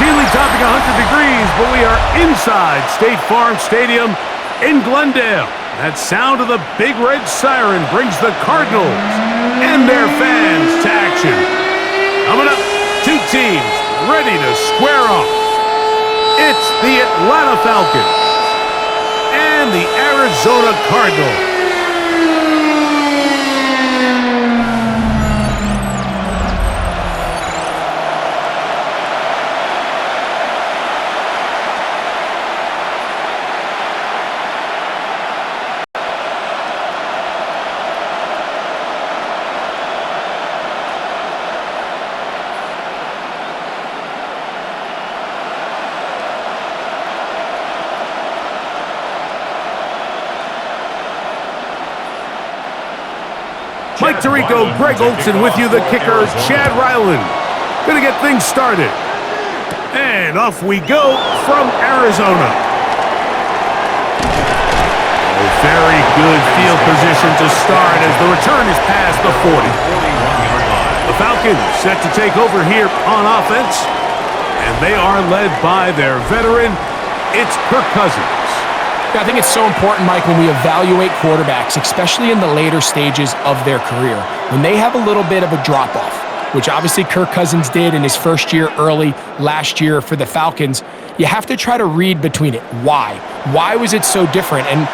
routinely topping 100 degrees, but we are inside State Farm Stadium in Glendale. That sound of the big red siren brings the Cardinals and their fans to action. Coming up, two teams ready to square off. It's the Atlanta Falcons and the Arizona Cardinals. Mike Tirico, Greg Olson with you, the kicker, Chad Ryland. Gonna get things started. And off we go from Arizona. Very good field position to start as the return is past the 40. The Falcons set to take over here on offense. And they are led by their veteran. It's Kirk Cousins. I think it's so important, Mike, when we evaluate quarterbacks, especially in the later stages of their career, when they have a little bit of a drop-off, which obviously Kirk Cousins did in his first year early last year for the Falcons, you have to try to read between it. Why? Why was it so different? And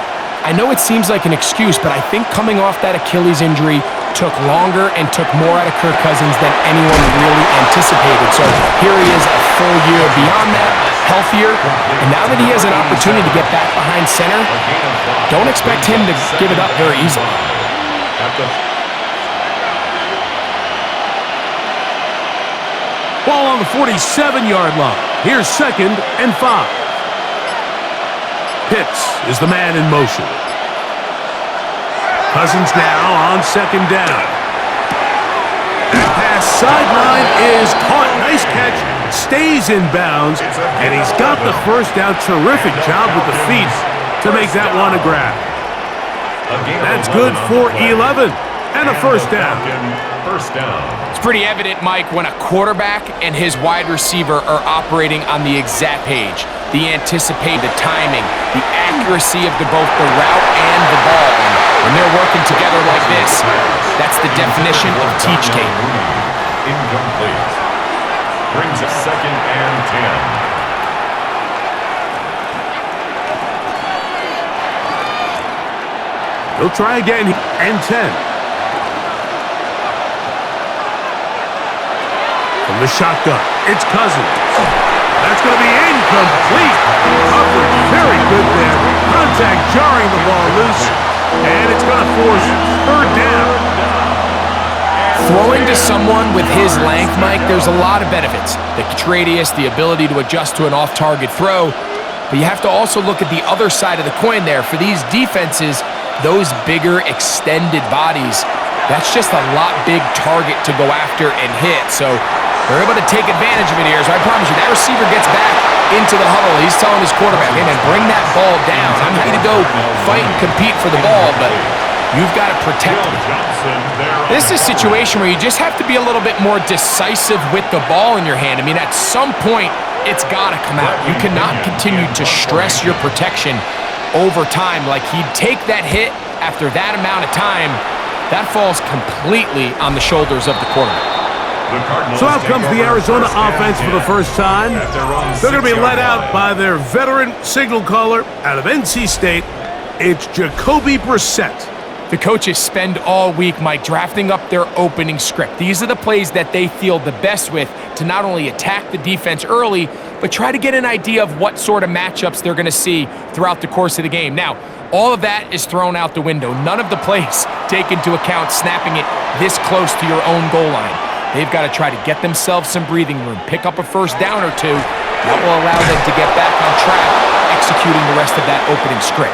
I know it seems like an excuse, but I think coming off that Achilles injury took longer and took more out of Kirk Cousins than anyone really anticipated. So here he is a full year beyond that, healthier, and now that he has an opportunity to get back behind center, don't expect him to give it up very easily. Ball on the 47-yard line. Here's 2nd and 5. Pitts is the man in motion. Cousins now on 2nd down. That pass sideline is caught. Nice catch. Stays in bounds, and he's got the first down. Terrific job with the feet to make that one a grab. That's good for 11 and a first down. It's pretty evident, Mike, when a quarterback and his wide receiver are operating on the exact page. The anticipate, the timing, the accuracy of both the route and the ball. And when they're working together like this, that's the definition of teach tape. Incomplete. Brings us 2nd and 10. He'll try again, and 10. From the shotgun, it's Cousins. That's going to be incomplete. Coverage very good there. Contact jarring the ball loose, and it's going to force 3rd down. Throwing to someone with his length, Mike, there's a lot of benefits. The radius, the ability to adjust to an off-target throw. But you have to also look at the other side of the coin there. For these defenses, those bigger, extended bodies, that's just a lot big target to go after and hit. So they're able to take advantage of it here. So I promise you, that receiver gets back into the huddle. He's telling his quarterback, hey, man, bring that ball down. I'm happy to go fight and compete for the ball, but you've got to protect me. This is a situation where you just have to be a little bit more decisive with the ball in your hand. I mean, at some point, it's got to come out. You cannot continue to stress your protection over time. Like, he'd take that hit after that amount of time. That falls completely on the shoulders of the quarterback. So out comes the Arizona offense for the first time. They're going to be led out by their veteran signal caller out of NC State. It's Jacoby Brissett. The coaches spend all week, Mike, drafting up their opening script. These are the plays that they feel the best with to not only attack the defense early, but try to get an idea of what sort of matchups they're going to see throughout the course of the game. Now, all of that is thrown out the window. None of the plays take into account snapping it this close to your own goal line. They've got to try to get themselves some breathing room, pick up a first down or two. That will allow them to get back on track, executing the rest of that opening script.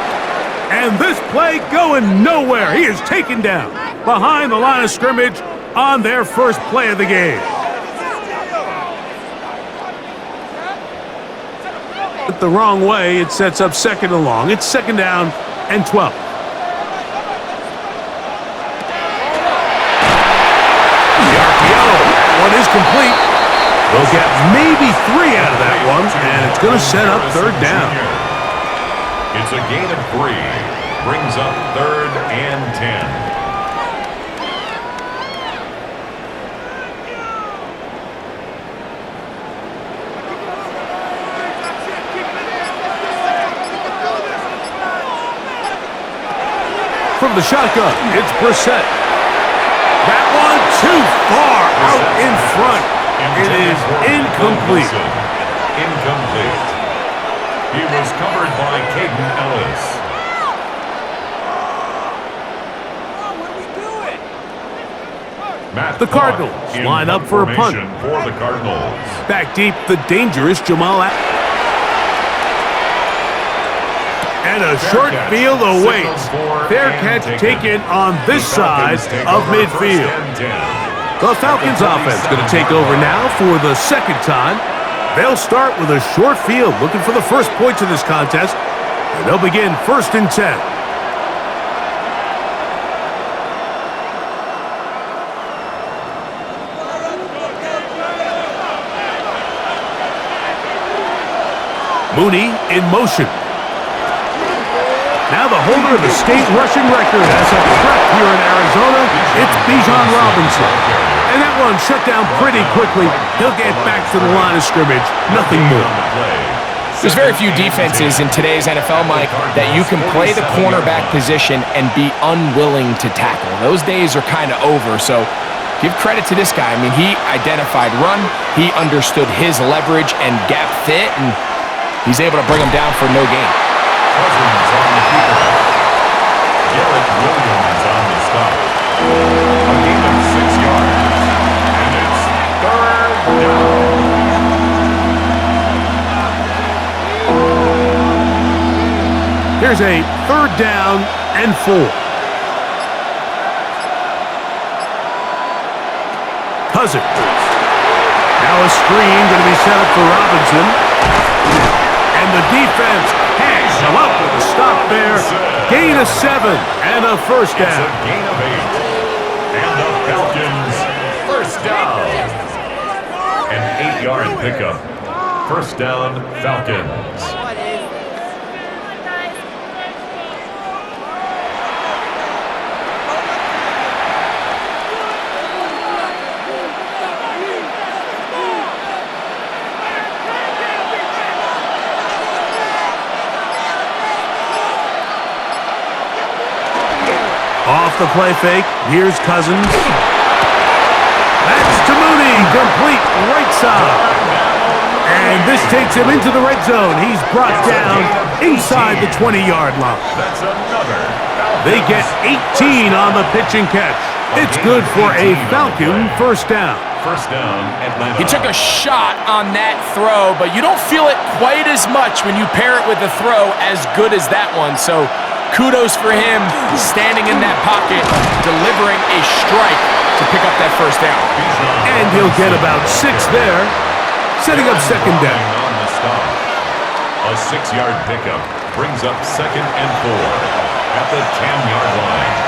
And this play going nowhere. He is taken down behind the line of scrimmage on their first play of the game. The wrong way, it sets up 2nd and long. It's 2nd down and 12. The RPO, one is complete. They'll get maybe 3 out of that one, and it's going to set up third down. It's a gain of 3. Brings up 3rd and 10. From the shotgun, it's Brissett. That one too far out in front. It is incomplete. Incomplete. He was covered by Caden Ellis. The Cardinals line up for a punt. For the Cardinals. Back deep, the dangerous Jamal Adams. And a short field awaits. Fair catch taken on this side of midfield. The Falcons offense going to take over now for the second time. They'll start with a short field, looking for the first points of this contest. And they'll begin 1st and 10. Mooney in motion. Now the holder of the state rushing record as a threat here in Arizona, it's Bijan Robinson. And that one shut down pretty quickly. He'll get back to the line of scrimmage, nothing more. There's very few defenses in today's NFL, Mike, that you can play the cornerback position and be unwilling to tackle. Those days are kind of over, so give credit to this guy. I mean, he identified run, he understood his leverage and gap fit, and he's able to bring him down for no gain. Cousins on the keeper. Garrett Williams on the stop. A gain of 6 yards. And it's 3rd down. Here's a 3rd down and 4. Cousins. Now a screen going to be set up for Robinson. And the defense hangs him up with a stop there. Gain of 7 and a 1st down. It's a gain of 8. And the Falcons, 1st down. An 8-yard pickup. 1st down, Falcons. Off the play fake, here's Cousins. That's to Mooney, complete right side. And this takes him into the red zone. He's brought down inside the 20-yard line. That's another. They get 18 on the pitch and catch. It's good for a Falcon 1st down. 1st down, Atlanta. He took a shot on that throw, but you don't feel it quite as much when you pair it with a throw as good as that one. So kudos for him standing in that pocket, delivering a strike to pick up that 1st down. And he'll get about 6 there, setting up 2nd down. On the stop. A 6-yard pickup brings up 2nd and 4 at the 10-yard line.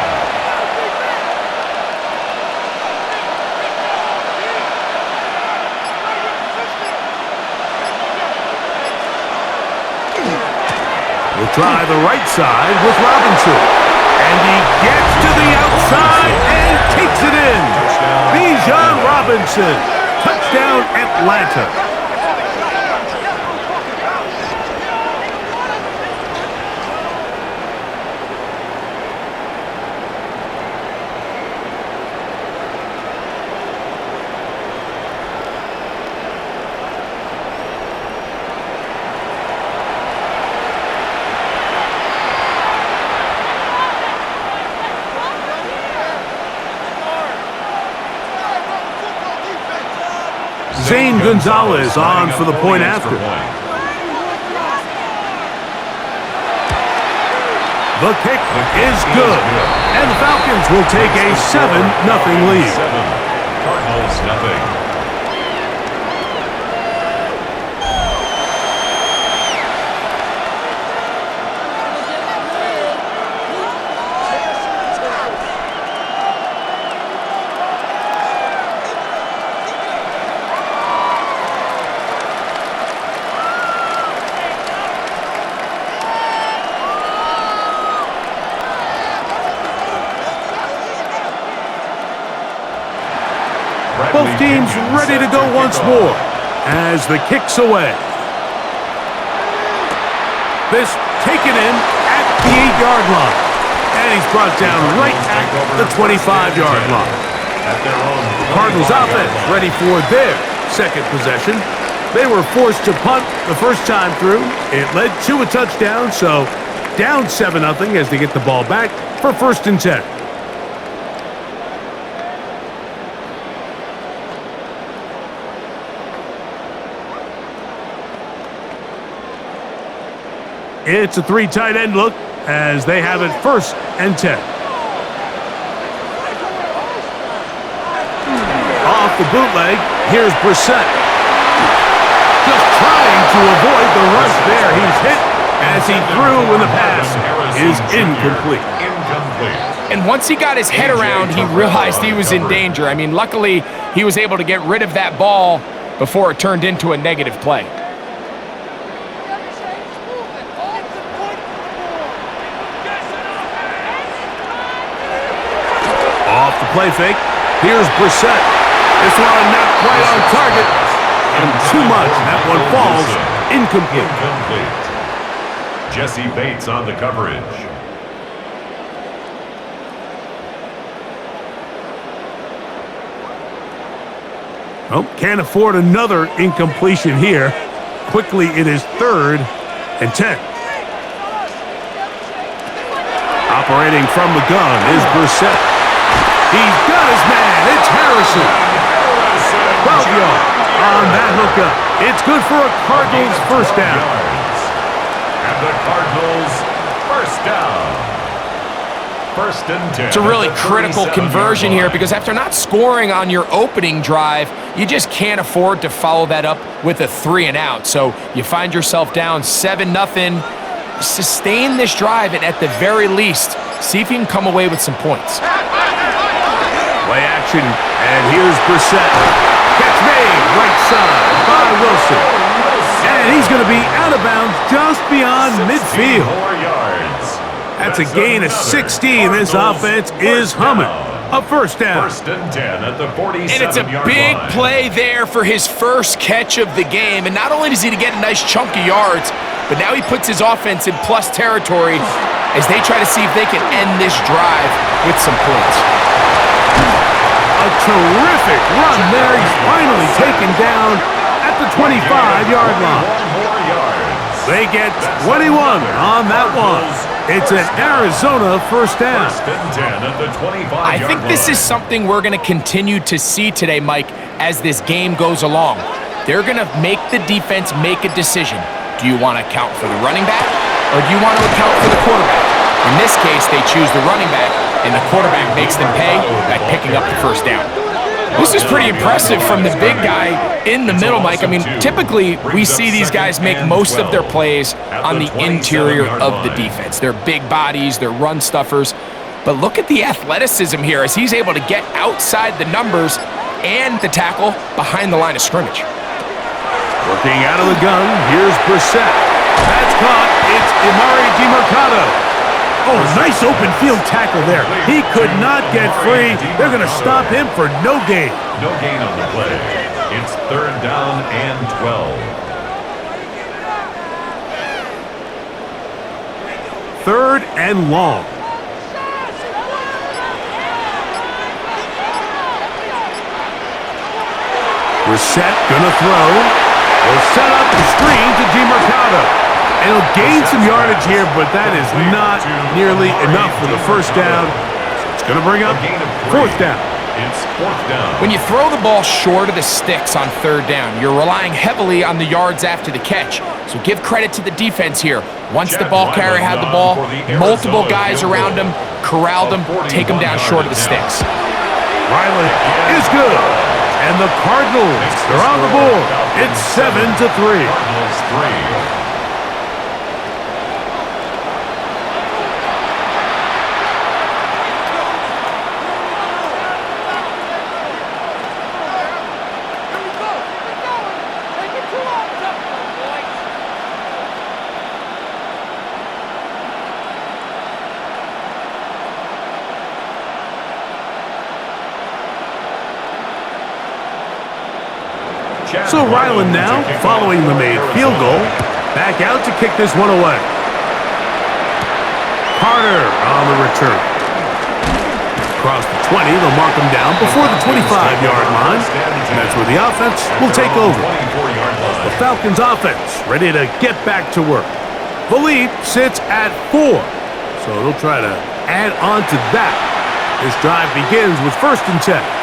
We'll try the right side with Robinson. And he gets to the outside and takes it in. Bijan Robinson. Touchdown, Atlanta. Zane Gonzalez on for the point after. The kick is good. And the Falcons will take a 7-0 lead. 7. Cardinals nothing. Both teams ready to go once more as the kick's away. This taken in at the 8-yard line. And he's brought down right at the 25-yard line. Cardinals offense ready for their second possession. They were forced to punt the first time through. It led to a touchdown, so down 7-0 as they get the ball back for 1st and 10. It's a 3 tight end look as they have it 1st and 10. Off the bootleg, here's Brissett. Just trying to avoid the rush there. He's hit as he threw when the pass is incomplete. And once he got his head around, he realized he was in danger. I mean, luckily, he was able to get rid of that ball before it turned into a negative play. Off the play fake, here's Brissett. This one not quite on target, and too much. That one falls incomplete. Jesse Bates on the coverage. Oh, can't afford another incompletion here. Quickly, it is 3rd and 10. Operating from the gun is Brissett. He's got his man. It's Harrison. 12 yards on that hookup. It's good for a Cardinals first down. And the Cardinals first down. 1st and 10. It's a really critical conversion here because after not scoring on your opening drive, you just can't afford to follow that up with a 3 and out. So you find yourself down 7-0. Sustain this drive and at the very least, see if you can come away with some points. Play action, and here's Brissett. Catch made, right side by Wilson. And he's going to be out of bounds just beyond midfield. That's a gain of 16. This offense is humming. A first down. 1st and 10 at the 47-yard line. And it's a big play there for his first catch of the game. And not only does he get a nice chunk of yards, but now he puts his offense in plus territory as they try to see if they can end this drive with some points. A terrific run there. He's finally taken down at the 25-yard line. They get 21 on that one. It's an Arizona first down. 1st and 10 at the 25-yard line. I think this is something we're going to continue to see today, Mike, as this game goes along. They're going to make the defense make a decision. Do you want to account for the running back, or do you want to account for the quarterback? In this case, they choose the running back, and the quarterback makes them pay by picking up the first down. This is pretty impressive from the big guy in the middle, Mike. I mean, typically we see these guys make most of their plays on the interior of the defense. They're big bodies, they're run stuffers. But look at the athleticism here as he's able to get outside the numbers and the tackle behind the line of scrimmage. Working out of the gun, here's Brissett. That's caught. It's Emari Demercado. Oh, nice open field tackle there. He could not get free. They're going to stop him for no gain. No gain on the play. It's 3rd down and 12. 3rd and long. Brissett gonna throw. Will set up the screen to Demercado. And he'll gain some yardage here, but that is not nearly enough for the first down. It's going to bring up 4th down. It's 4th down. When you throw the ball short of the sticks on 3rd down, you're relying heavily on the yards after the catch. So give credit to the defense here. Once the ball carrier had the ball, multiple guys around him, corralled him, take him down short of the sticks. Riley is good. And the Cardinals, they're on the board. It's 7-3. Cardinals 3. So Ryland now, following the made field goal, back out to kick this one away. Carter on the return. Across the 20, they'll mark him down before the 25-yard line. And that's where the offense will take over. The Falcons offense ready to get back to work. The lead sits at 4, so they'll try to add on to that. This drive begins with 1st and 10.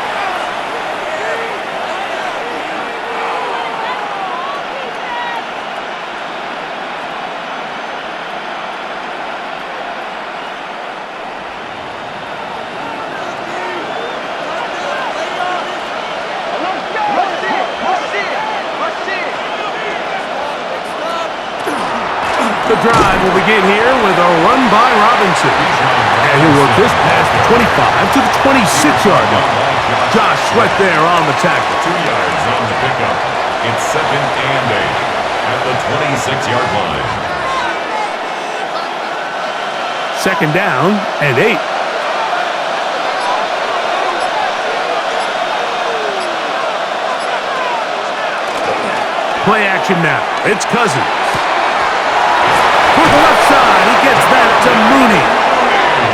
The drive will begin here with a run by Robinson. And he'll work this past the 25 to the 26-yard line. Josh Sweat there on the tackle. 2 yards on the pickup. It's 2nd and 8 at the 26-yard line. 2nd down and 8. Play action now. It's Cousins. For the left side, he gets that to Mooney.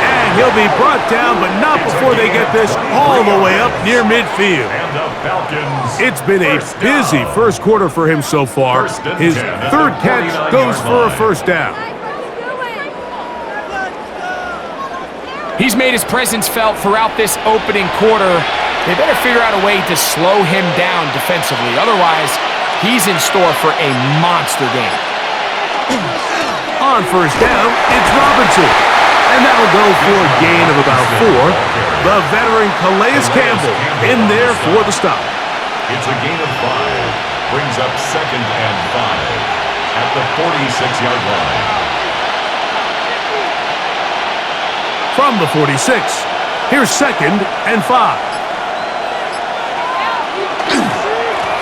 And he'll be brought down, but not before they get this all the way up near midfield. And the Falcons. It's been a busy first quarter for him so far. His 3rd catch goes for a 1st down. He's made his presence felt throughout this opening quarter. They better figure out a way to slow him down defensively. Otherwise, he's in store for a monster game. On 1st down, it's Robinson. And that'll go for a gain of about 4. The veteran Calais Campbell in there for the stop. It's a gain of 5. Brings up 2nd and 5 at the 46-yard line. From the 46, here's 2nd and 5.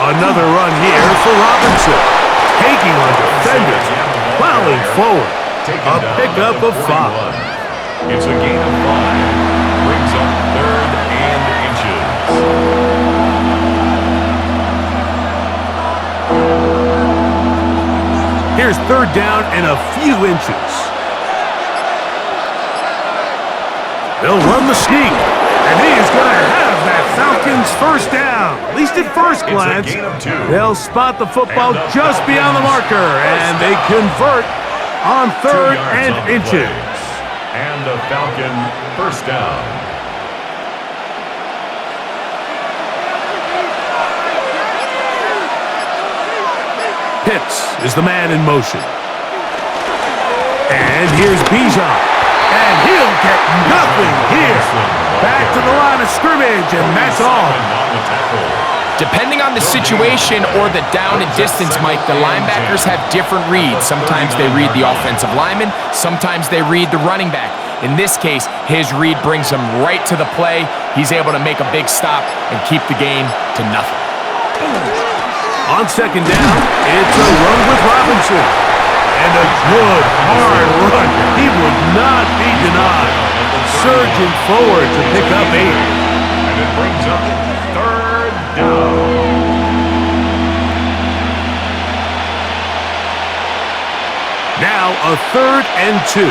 Another run here for Robinson. Taking on defenders, plowing forward. A pickup of 5. It's a gain of 5. Brings up 3rd and inches. Here's 3rd down and a few inches. They'll run the sneak, and he is going to have that Falcons 1st down. At least at first glance, they'll spot the football just beyond the marker, and they convert on 3rd and inches. And the Falcon 1st down. Pitts is the man in motion. And here's Bijan. And he'll get nothing here. Back to the line of scrimmage, and that's all. Depending on the situation or the down and distance, Mike, the linebackers have different reads. Sometimes they read the offensive lineman. Sometimes they read the running back. In this case, his read brings him right to the play. He's able to make a big stop and keep the game to nothing. On 2nd down, it's a run with Robinson. And a good, hard run. He would not be denied. Surging forward to pick up 8. And it brings up 3rd down. Now a 3rd and 2.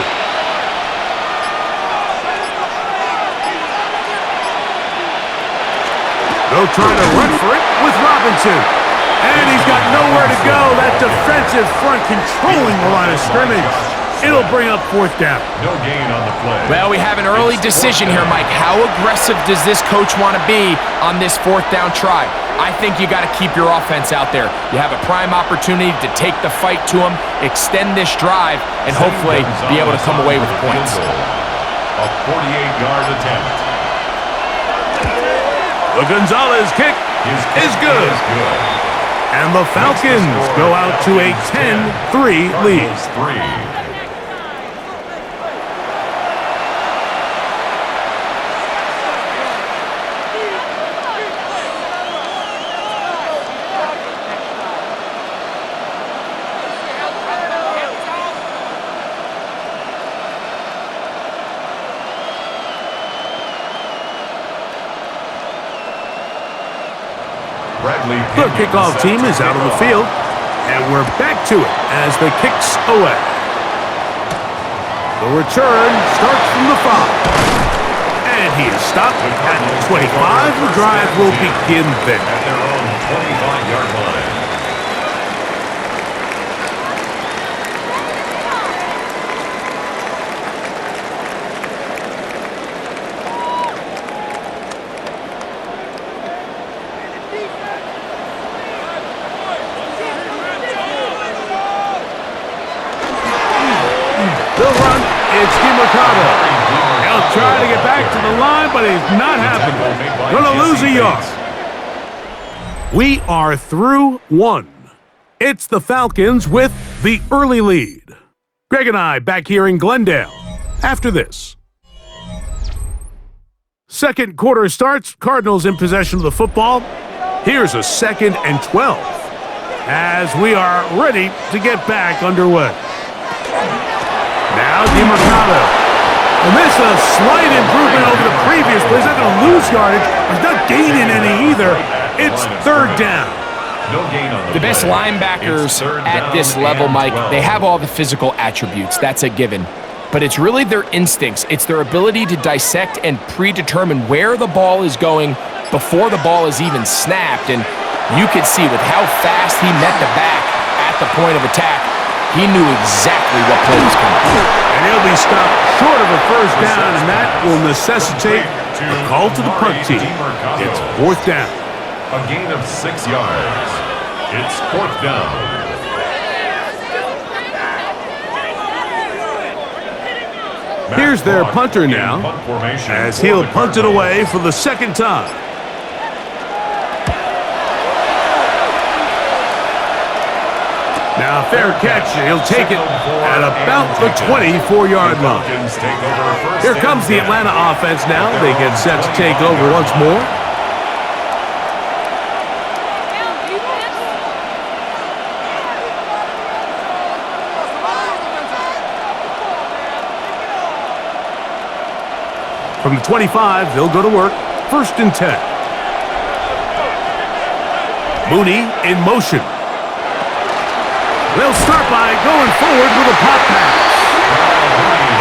They'll try to run for it with Robinson. And he's got nowhere to go. That defensive front controlling the line of scrimmage. It'll bring up 4th down. No gain on the play. Well, we have an early decision here, Mike. How aggressive does this coach want to be on this 4th down try? I think you got to keep your offense out there. You have a prime opportunity to take the fight to them, extend this drive, and hopefully be able to come away with points. A 48-yard attempt. The Gonzalez kick is good. And the Falcons go out to a 10-3 lead. Bradley The Pinion kickoff set team to is out on the kick field, off. and we're back to it as the kick's away. The return starts from the 5. And he is stopped at the 25. The drive will begin there. At their own 25-yard line. They'll run. It's DeMarcado. He'll try to get back to the line, but he's not happening. Gonna lose a yard. We are through 1. It's the Falcons with the early lead. Greg and I back here in Glendale after this. Second quarter starts. Cardinals in possession of the football. Here's a 2nd and 12 as we are ready to get back underway. Now DeMarcado. And this is a slight improvement over the previous play. He's not going to lose yardage. He's not gaining any either. It's 3rd down. No gain on The best linebackers at this level, Mike, they have all the physical attributes. That's a given. But it's really their instincts. It's their ability to dissect and predetermine where the ball is going before the ball is even snapped. And you could see with how fast he met the back at the point of attack, he knew exactly what play was coming. And he'll be stopped short of a 1st down, and that will necessitate a call to the punt team. It's 4th down. A gain of 6 yards. It's 4th down. Here's their punter now, as he'll punt it away for the 2nd time. Now, fair catch. He'll take it at about the 24-yard line. Here comes the Atlanta offense now. They get set to take over once more. From the 25, they'll go to work. 1st and 10. Mooney in motion. They'll start by going forward with a pop pass.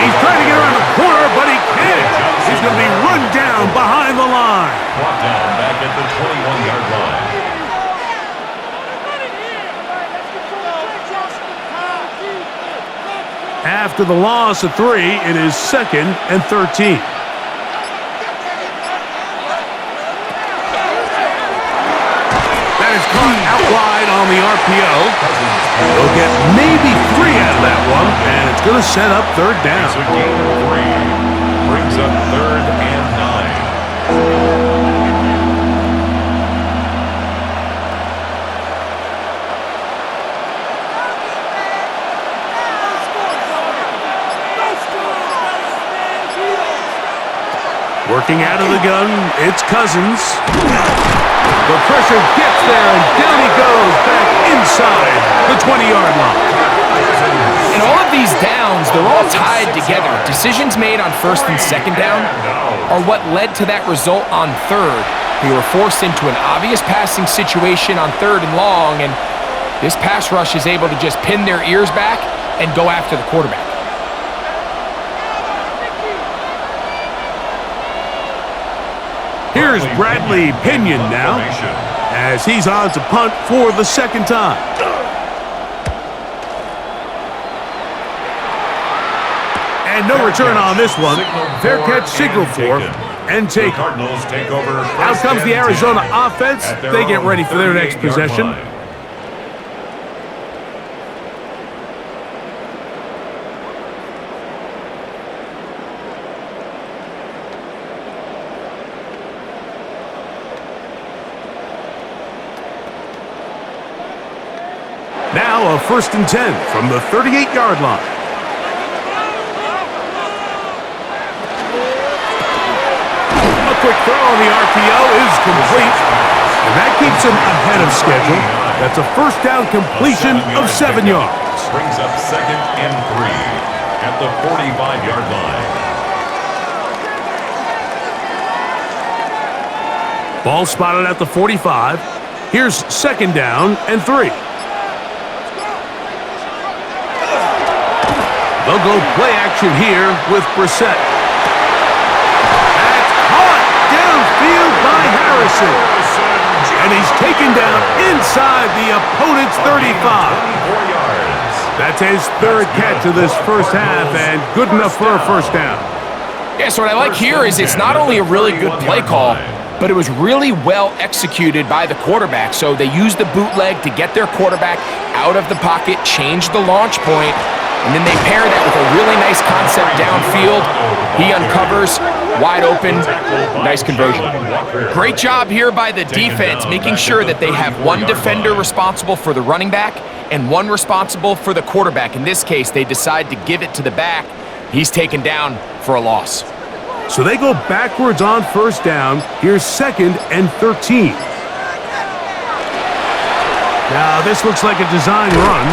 He's trying to get around the corner, but he can't. He's going to be run down behind the line. Brought down back at the 21-yard line. After the loss of 3, it is 2nd and 13. That is caught out wide on the RPO. They'll get maybe 3 out of that one, and it's going to set up 3rd down. It's a gain of 3. Brings up 3rd and 9. Working out of the gun, it's Cousins. The pressure gets there, and down he goes back inside the 20-yard line. In all of these downs, they're all tied together. Decisions made on 1st and 2nd down are what led to that result on 3rd. They were forced into an obvious passing situation on 3rd and long, and this pass rush is able to just pin their ears back and go after the quarterback. Here's Bradley Pinion now, as he's on to punt for the 2nd time. And no return on this one. Fair catch signal for and take. Cardinals take over. Out comes the Arizona offense. They get ready for their next possession. Now a 1st and 10 from the 38-yard line. A quick throw on the RPO is complete, and that keeps him ahead of schedule. That's a 1st down completion of 7 yards. Brings up 2nd and 3 at the 45-yard line. Ball spotted at the 45. Here's 2nd down and 3. They'll go play action here with Brissett. That's caught downfield by Harrison. And he's taken down inside the opponent's 35. That's his 3rd catch of this first half, and good enough for a 1st down. Yeah, so what I like here is it's not only a really good play call, but it was really well executed by the quarterback. So they used the bootleg to get their quarterback out of the pocket, change the launch point, and then they pair that with a really nice concept downfield. He uncovers, wide open, nice conversion. Great job here by the defense, making sure that they have one defender responsible for the running back and one responsible for the quarterback. In this case, they decide to give it to the back. He's taken down for a loss. So they go backwards on 1st down. Here's 2nd and 13. Now this looks like a design run.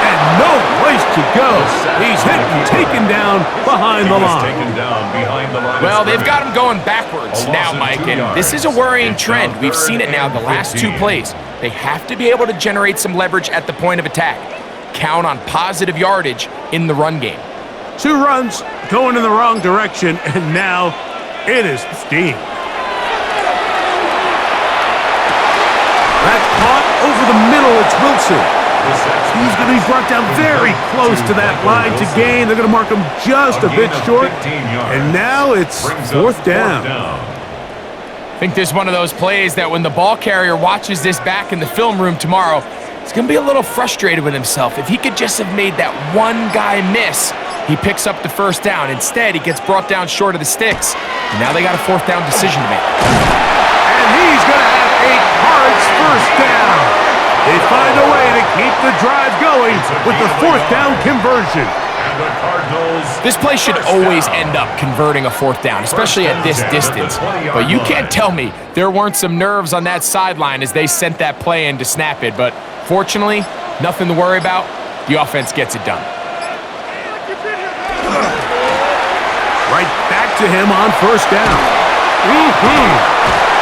And no place to go. He's hit and taken down behind the line. Well, they've got him going backwards now, Mike, and this is a worrying trend. We've seen it now the last 2 plays. They have to be able to generate some leverage at the point of attack. Count on positive yardage in the run game. 2 runs going in the wrong direction, and now it is steam. That's caught over the middle. It's Wilson. He's going to be brought down very close to that line to gain. They're going to mark him just a bit short, and now it's 4th down. I think this is one of those plays that when the ball carrier watches this back in the film room tomorrow, he's going to be a little frustrated with himself. If he could just have made that one guy miss, he picks up the 1st down. Instead, he gets brought down short of the sticks. And now they got a 4th down decision to make. And he's going to have a Cards 1st down. They find a way to keep the drive going with the 4th down conversion. This play should always end up converting a 4th down, especially at this distance. But you can't tell me there weren't some nerves on that sideline as they sent that play in to snap it. But fortunately, nothing to worry about. The offense gets it done. Right back to him on 1st down.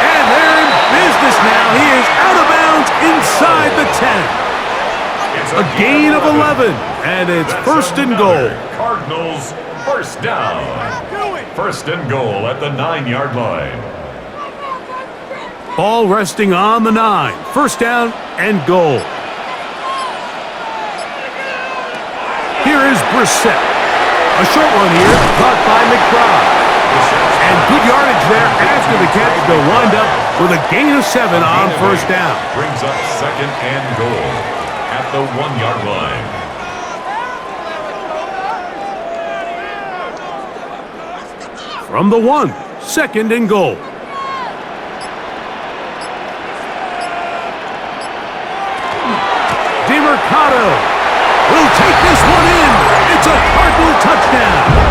And they're in business now. He is out of bounds inside the 10. A gain of 11, and it's 1st and goal. Cardinals 1st down. 1st and goal at the 9-yard line. Ball resting on the 9. 1st down and goal. Here is Brissett. A short one here, caught by McBride. And good yardage there after the catch. They'll wind up with a gain of 7 on 1st down. Brings up 2nd and goal at the 1-yard line. From the 1, 2nd and goal. DeMercado will take this one in. It's a Cardinal touchdown.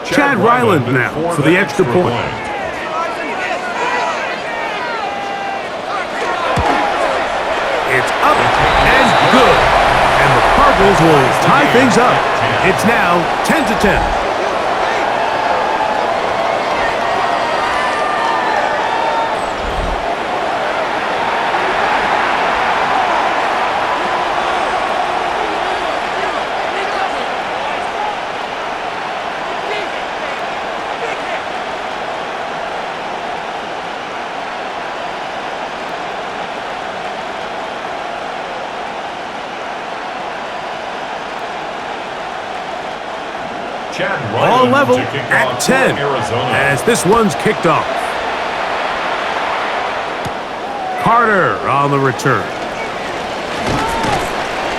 Chad Ryland now for the extra point. It's up and good. And the Cardinals will tie things up. It's now 10-10. All level at 10 as this one's kicked off. Carter on the return.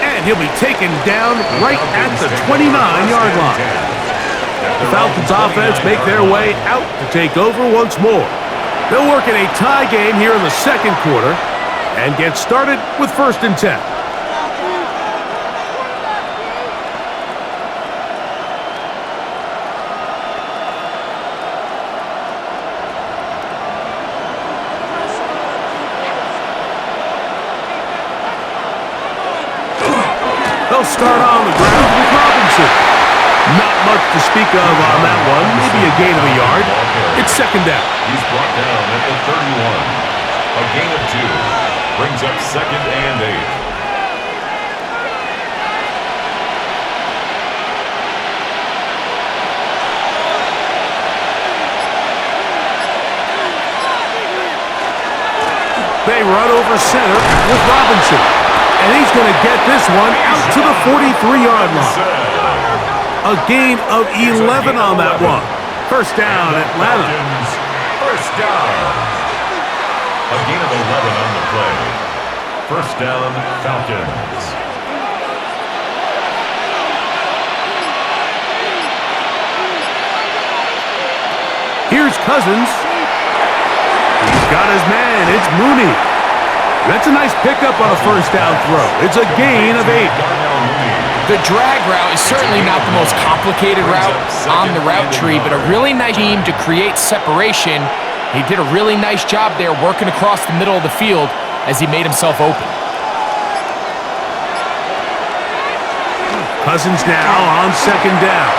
And he'll be taken down right at the 29-yard line. The Falcons offense make their way out to take over once more. They'll work in a tie game here in the second quarter and get started with 1st and 10. They'll start on the ground with Robinson. Not much to speak of on that one. Maybe a gain of a yard. It's 2nd down. He's brought down at the 31. A gain of 2 brings up 2nd and 8. They run over center with Robinson. And he's going to get this one out to the 43-yard line. A gain of 11 on that one. 1st down, Atlanta. 1st down. A gain of 11 on the play. 1st down, Falcons. Here's Cousins. He's got his man. It's Mooney. That's a nice pickup on a 1st down throw. It's a gain of 8. The drag route is certainly not the most complicated route on the route tree, but a really nice team to create separation. He did a really nice job there working across the middle of the field as he made himself open. Cousins now on 2nd down.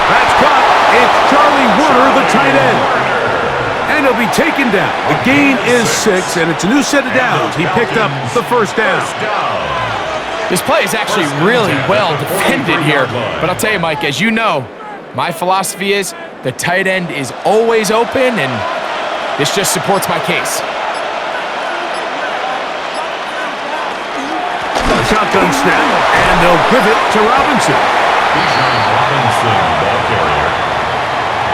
That's caught. It's Charlie Warner, the tight end. And he'll be taken down. The gain is 6, and it's a new set of downs. He picked up the 1st down. This play is actually really well defended here. But I'll tell you, Mike, as you know, my philosophy is the tight end is always open, and this just supports my case. Shotgun snap, and they'll give it to Robinson. Robinson, ball carrier.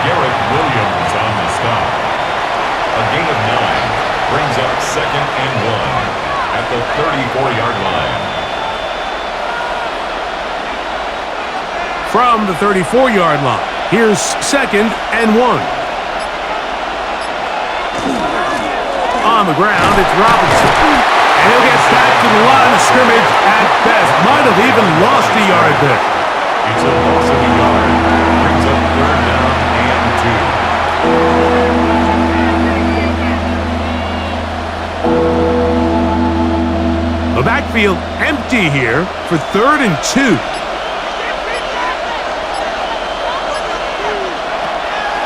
Garrett Williams on the stop. A gain of 9 brings up 2nd and 1 at the 34-yard line. From the 34-yard line, here's 2nd and 1. On the ground, it's Robinson. And he'll get back to the line of scrimmage at best. Might have even lost a yard there. It's a loss of a yard. Brings up 3rd down and 2. The backfield empty here for 3rd and 2.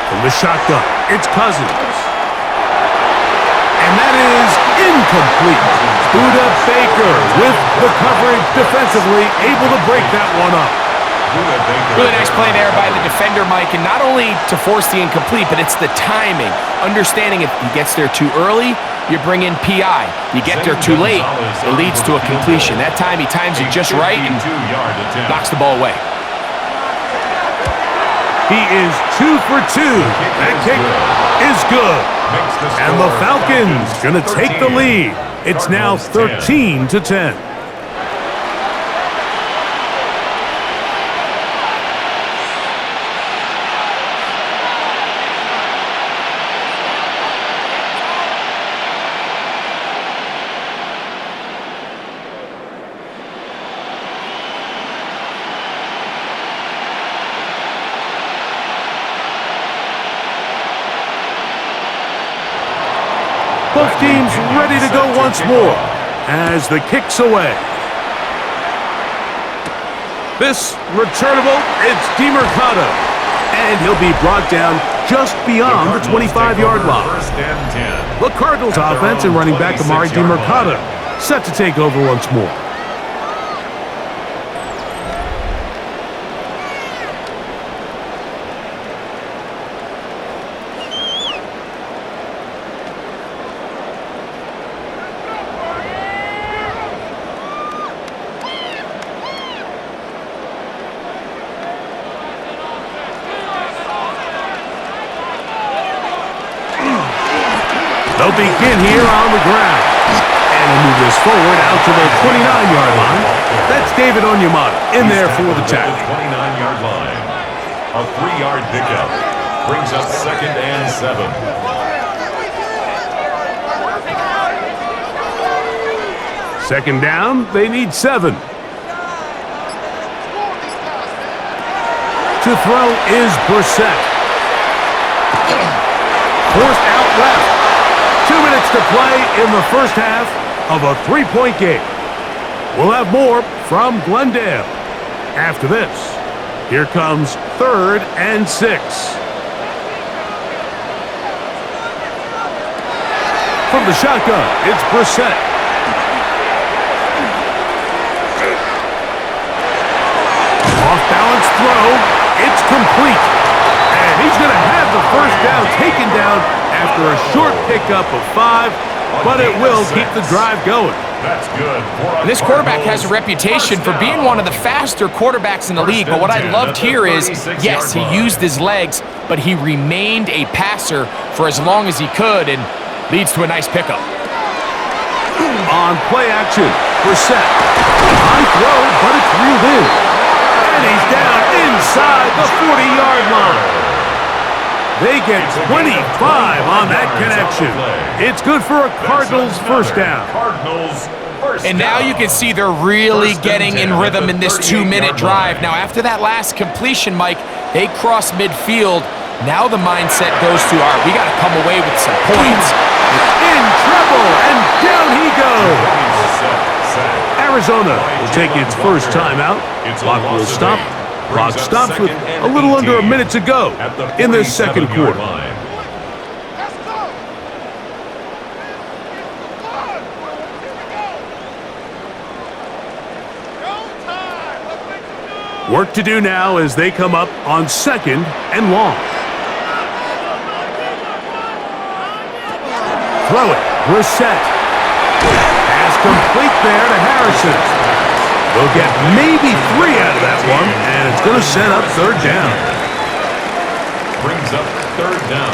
From the shotgun, it's Cousins. And that is incomplete. Buda Baker with the coverage defensively, able to break that one up. Really nice play there by the defender, Mike, and not only to force the incomplete, but it's the timing. Understanding if he gets there too early, you bring in PI. You get there too late, it leads to a completion. That time he times it just right and knocks the ball away. He is 2 for 2. That kick is good. And the Falcons going to take the lead. It's now 13-10. Both teams ready to go once more as the kick's away. This returnable, it's DeMercado. And he'll be brought down just beyond the 25-yard line. The Cardinals offense and running back Amari DeMercado set to take over once more. They'll begin here on the ground. And they'll move this forward out to the 29-yard line. That's David Onyemata in there for the tackle. 29-yard line. A 3-yard pickup. Brings up 2nd and 7. Second down, they need 7. To throw is Brissett. Forced out left. 2 minutes to play in the first half of a 3-point game. We'll have more from Glendale after this. Here comes 3rd and 6. From the shotgun, it's Brissett. Off-balance throw. It's complete. And he's going to have the first down taken down after a short pickup of 5, but it will keep the drive going. That's good. This quarterback has a reputation for being one of the faster quarterbacks in the league, but what I loved here is, yes, he used his legs, but he remained a passer for as long as he could, and leads to a nice pickup. On play action, Brissett. High throw, but it's reeled in. And he's down inside the 40-yard line. They get 25 on that connection. It's good for a Cardinals first down. And now you can see they're really getting in rhythm in this 2-minute drive. Now, after that last completion, Mike, they cross midfield. Now the mindset goes to, all right, we got to come away with some points. In trouble, and down he goes. Arizona will take its first timeout. Clock will stop. Clock stops with a little under a minute to go in the second quarter. Work to do now as they come up on 2nd and long. Throw it, Brissett. Pass complete there to Harrison. They'll get maybe 3 out of that one, and it's going to set up 3rd down. Brings up 3rd down.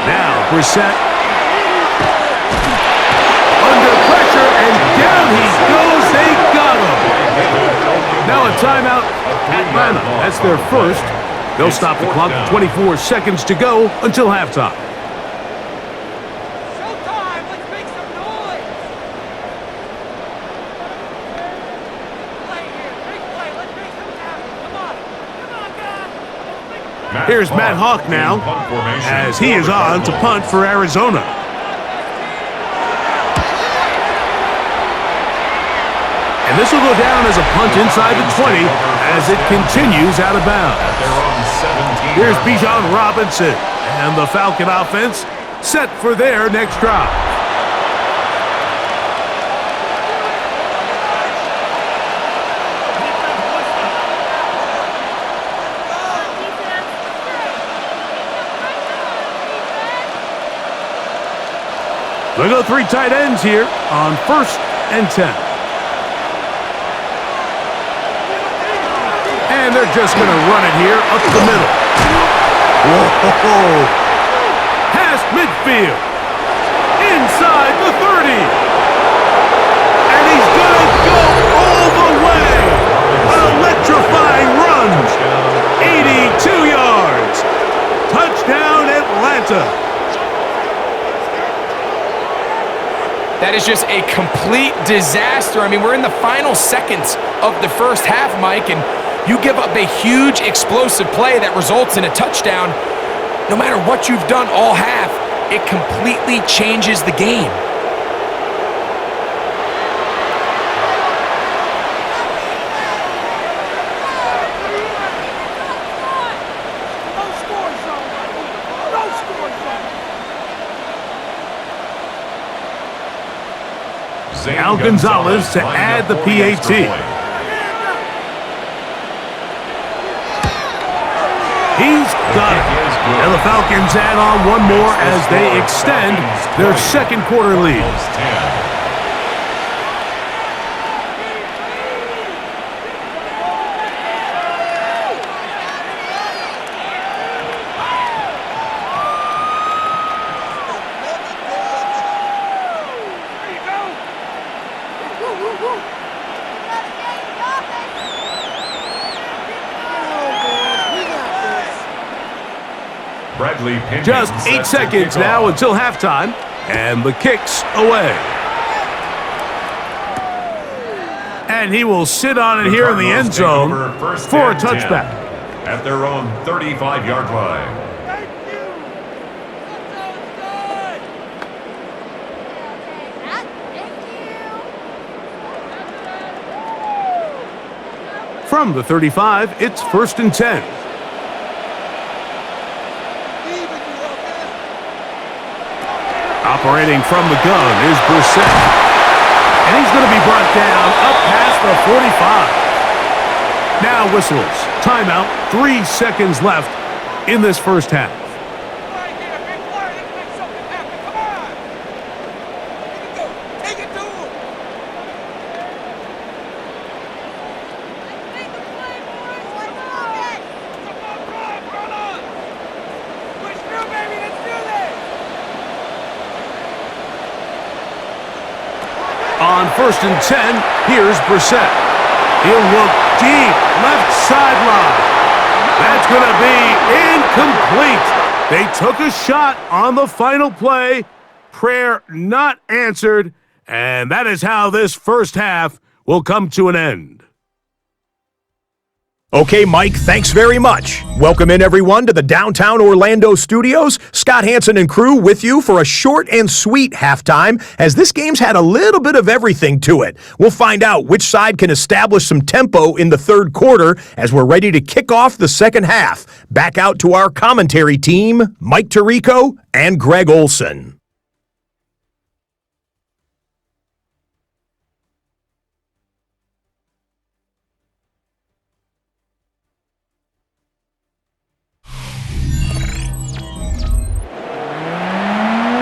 Now Brissett. Under pressure, and down he goes. They got him. Now a timeout, Atlanta. That's their first. They'll stop the clock with 24 seconds to go until halftime. Showtime! Let's make some noise! Play here. Big play. Let's make some happen. Come on. Come on, guys. Here's Matt Hawk now, as he is on to punt for Arizona. And this will go down as a punt inside the 20 as it continues out of bounds. Here's Bijan Robinson, and the Falcon offense set for their next drive. They'll go 3 tight ends here on 1st and 10. And they're just going to run it here up the middle. Whoa! Past midfield. Inside the 30. And he's going to go all the way. An electrifying run. 82 yards. Touchdown, Atlanta. That is just a complete disaster. I mean, we're in the final seconds of the first half, Mike, and you give up a huge explosive play that results in a touchdown. No matter what you've done all half, it completely changes the game. Now Gonzalez to add the PAT. He's got it. And the Falcons add on one more as they extend their second quarter lead. Bradley Pinion Just 8 set to seconds kick now off. until halftime, and the kick's away. And he will sit on it here in the Cardinals end take zone over first for a and 10 touchback. at their own 35-yard line. Thank you. That sounds good. From the 35, it's 1st and 10. Operating from the gun is Brissett. And he's going to be brought down up past the 45. Now whistles. Timeout. 3 seconds left in this first half. Right here, big play. Let's make something happen. Come on. Take it to him. Make the play, boys. Come on. Come on, run on. Push through, baby. Let's do this. On 1st and 10, here's Brissett. He'll look deep, left sideline. That's going to be incomplete. They took a shot on the final play. Prayer not answered. And that is how this first half will come to an end. Okay, Mike, thanks very much. Welcome in, everyone, to the downtown Orlando studios. Scott Hansen and crew with you for a short and sweet halftime, as this game's had a little bit of everything to it. We'll find out which side can establish some tempo in the third quarter as we're ready to kick off the second half. Back out to our commentary team, Mike Tirico and Greg Olson.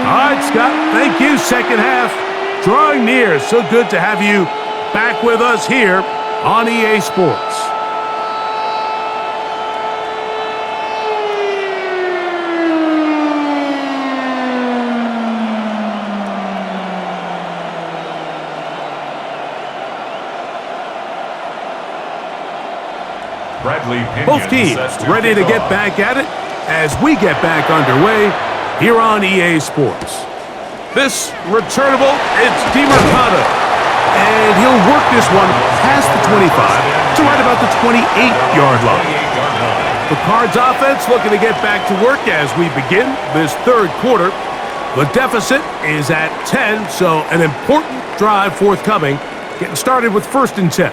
All right, Scott, thank you. Second half drawing near. So good to have you back with us here on EA Sports. Bradley Pinion Both teams set ready to kick get off. back at it as we get back underway here on EA Sports. This returnable, it's DeMarcado. And he'll work this one past the 25 to right about the 28-yard line. The Cards offense looking to get back to work as we begin this third quarter. The deficit is at 10, so an important drive forthcoming. Getting started with 1st and 10.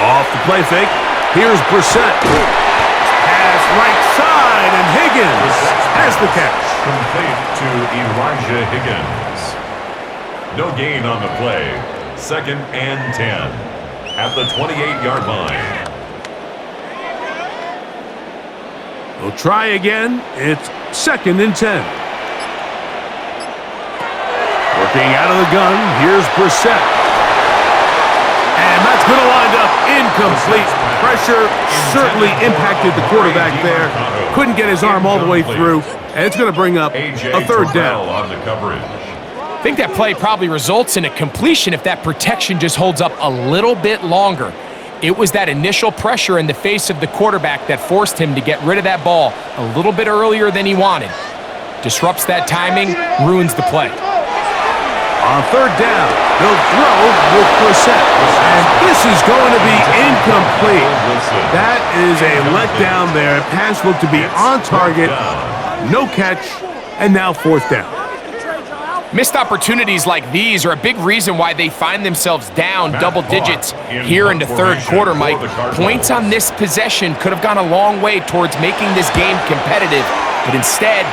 Off the play fake. Here's Brissett. Pass right side, and Higgins has the catch. Complete to Elijah Higgins. No gain on the play. 2nd and 10 at the 28-yard line. We'll try again. It's 2nd and 10. Working out of the gun. Here's Brissett. And that's going to wind up incomplete. Pressure certainly impacted the quarterback there. Couldn't get his arm all the way through. And it's going to bring up a 3rd down. On the coverage. I think that play probably results in a completion if that protection just holds up a little bit longer. It was that initial pressure in the face of the quarterback that forced him to get rid of that ball a little bit earlier than he wanted. Disrupts that timing, ruins the play. On 3rd down, they'll throw with Brissett. And this is going to be incomplete. That is a letdown there. Pass looked to be on target. No catch. And now 4th down. Missed opportunities like these are a big reason why they find themselves down double digits here in the third quarter, Mike. Points on this possession could have gone a long way towards making this game competitive, but instead,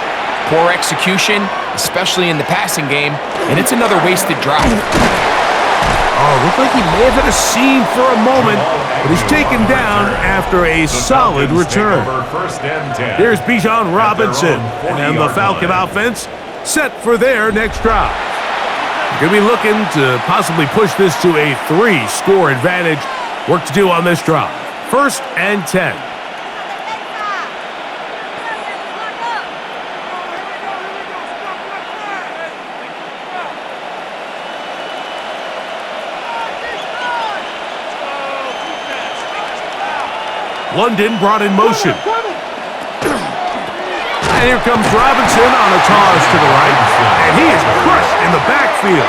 poor execution, especially in the passing game, and it's another wasted drive. Oh, looked like he may have hit a seam for a moment, but he's taken down after a solid return. Here's Bijan Robinson, and the Falcon offense set for their next drive. Going to be looking to possibly push this to a 3-score advantage. Work to do on this drive. 1st and 10. London brought in motion. And here comes Robinson on a toss to the right. And he is crushed in the backfield.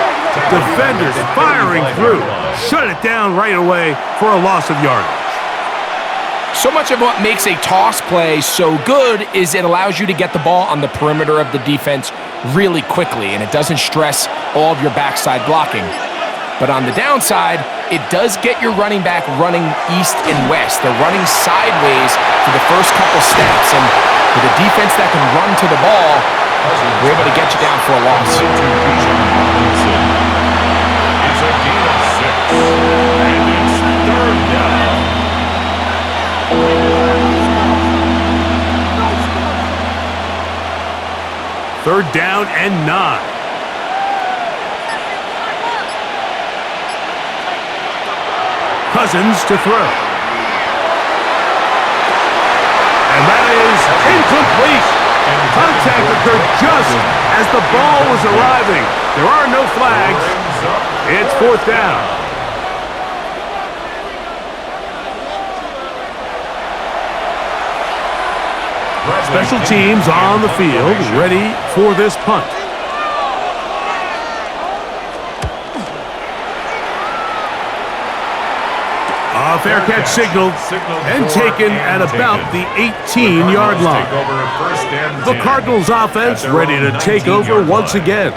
Defenders firing through. Shut it down right away for a loss of yardage. So much of what makes a toss play so good is it allows you to get the ball on the perimeter of the defense really quickly, and it doesn't stress all of your backside blocking. But on the downside, it does get your running back running east and west. They're running sideways for the first couple steps, and with a defense that can run to the ball, we're able to get you down for a loss. It's a gain of 6, and it's 3rd down. Third down and 9. Cousins to throw. And that is incomplete. Contact occurred just as the ball was arriving. There are no flags. It's 4th down. Special teams on the field, ready for this punt. A fair catch signaled and taken at about the 18-yard line. The Cardinals offense ready to take over once again.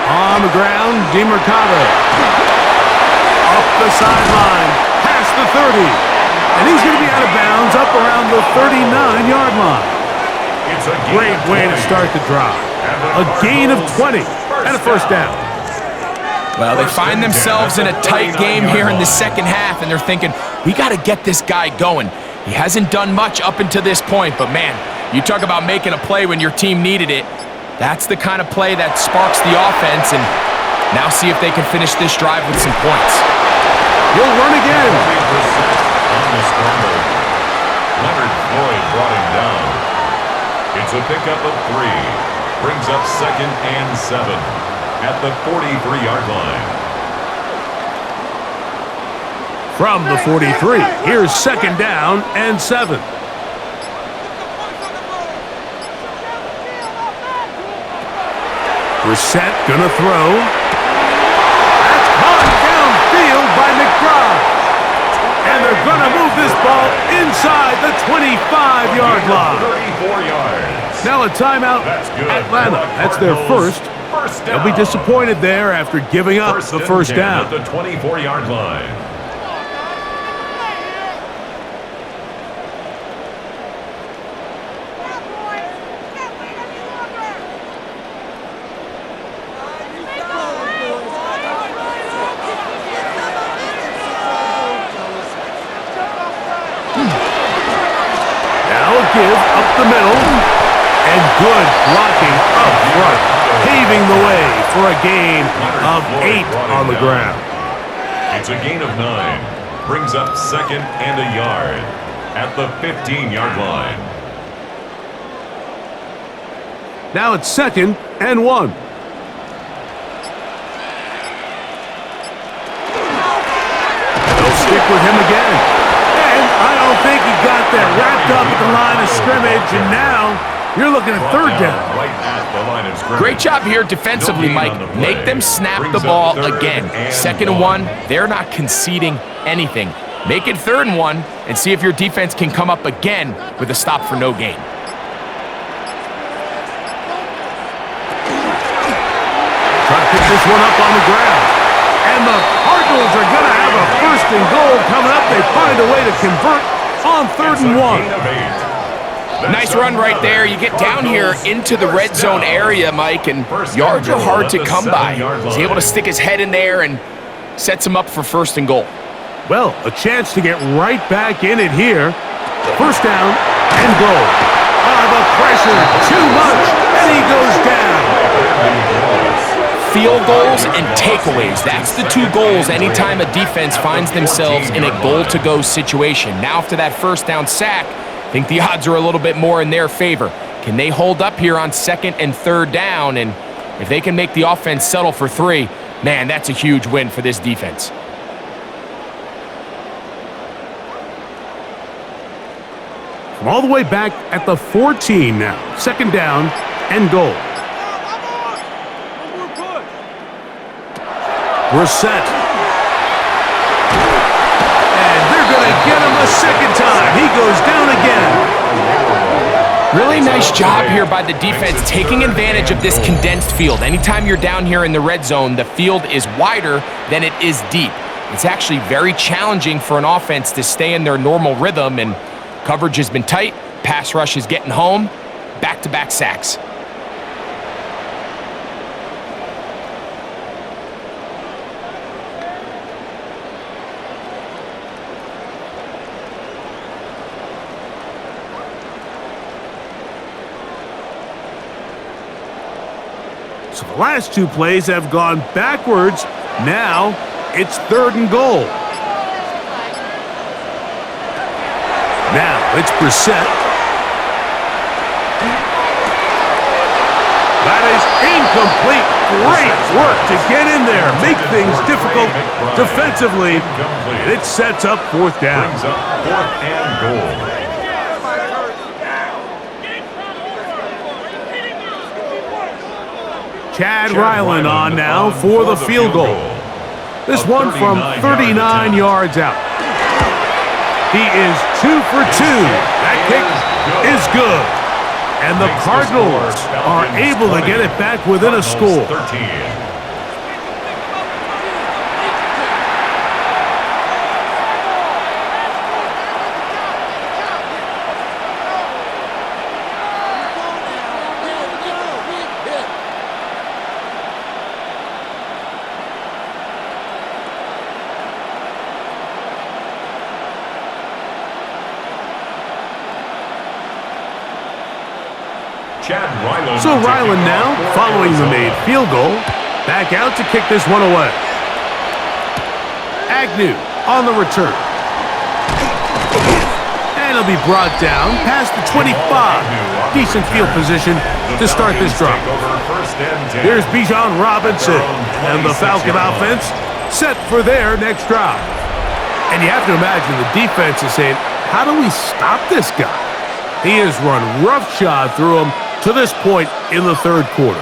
On the ground, DeMercado. Up the sideline, past the 30. And he's going to be out of bounds up around the 39-yard line. Great way to start the drive. A gain of 20 and a first down. Well, they find themselves in a tight game here in the second half, and they're thinking, we got to get this guy going. He hasn't done much up until this point, but man, you talk about making a play when your team needed it. That's the kind of play that sparks the offense, and now see if they can finish this drive with some points. He'll run again. Leonard Floyd brought him down. It's a pickup of 3. Brings up 2nd and 7 at the 43-yard line. From the 43, here's 2nd down and 7. Brissett gonna throw. That's caught downfield by McBride. And they're gonna move this ball inside the 25-yard line. 34 yards. Now a timeout, Atlanta. That's their first. They'll be disappointed there after giving up the first down. At the 24-yard line. Give up the middle, and good blocking up front, paving the way for a gain of 8 on the ground. It's a gain of 9. Brings up 2nd and a yard at the 15-yard line. Now it's 2nd and 1. They'll stick with him again. I don't think he got that wrapped up at the line of scrimmage, and now you're looking at 3rd down. Right at the line of scrimmage. Great job here defensively, Mike. Make them snap the ball again. 2nd and 1, they're not conceding anything. Make it 3rd and 1 and see if your defense can come up again with a stop for no gain. Try to pick this one up on the ground. And the Cardinals are going to have a 1st and goal coming up. They find a way to convert on 3rd and 1. Nice run right there. You get down here into the red zone area, Mike, and yards are hard to come by. He's able to stick his head in there and sets him up for 1st and goal. Well, a chance to get right back in it here. 1st down and goal. The pressure too much, and he field goals and takeaways. That's the two goals anytime a defense finds themselves in a goal-to-go situation. Now after that first down sack, I think the odds are a little bit more in their favor. Can they hold up here on second and third down? And if they can make the offense settle for 3, man, that's a huge win for this defense. From all the way back at the 14 now. Second down and goal. Brissett. And they're going to get him a second time. He goes down again. Really nice job here by the defense taking advantage of this condensed field. Anytime you're down here in the red zone, the field is wider than it is deep. It's actually very challenging for an offense to stay in their normal rhythm, and coverage has been tight. Pass rush is getting home. Back-to-back sacks. So the last 2 plays have gone backwards. Now it's 3rd and goal. Now it's Brissett. That is incomplete. Great work to get in there, make things difficult defensively. And it sets up 4th down. Brings up 4th and goal. Chad Ryland on now for the field goal. This one from 39 yards out. He is 2 for 2. That kick is good. And the Cardinals are able to get it back within a score. 13. So Ryland now, following the made field goal, back out to kick this one away. Agnew on the return. And he'll be brought down past the 25. Decent field position to start this drive. Here's Bijan Robinson and the Falcon offense set for their next drive. And you have to imagine the defense is saying, how do we stop this guy? He has run roughshod through him to this point in the 3rd quarter.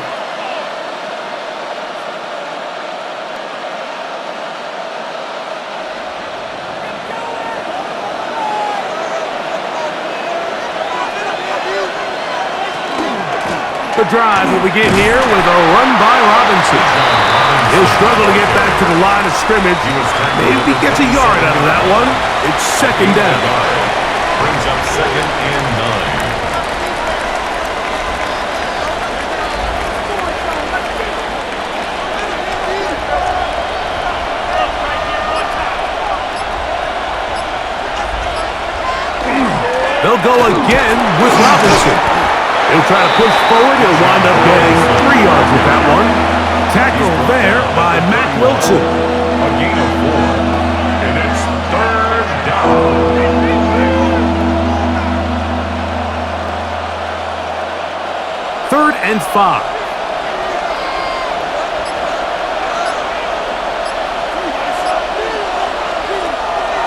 The drive will begin here with a run by Robinson. He'll struggle to get back to the line of scrimmage. Maybe gets a yard out of that one. It's 2nd down. Brings up 2nd and 9. They'll go again with Robinson. He'll try to push forward. He'll wind up getting 3 yards with that one. Tackle there by Matt Wilson. A gain of 4. And it's 3rd down. 3rd and 5.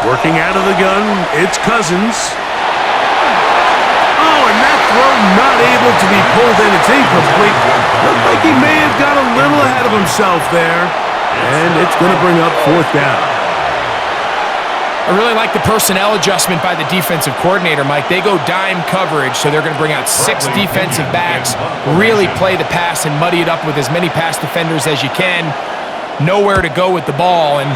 Working out of the gun, it's Cousins. Not able to be pulled in. It's incomplete. Looked like he may have got a little ahead of himself there. And it's going to bring up 4th down. I really like the personnel adjustment by the defensive coordinator, Mike. They go dime coverage, so they're going to bring out 6 defensive backs, really play the pass and muddy it up with as many pass defenders as you can. Nowhere to go with the ball. And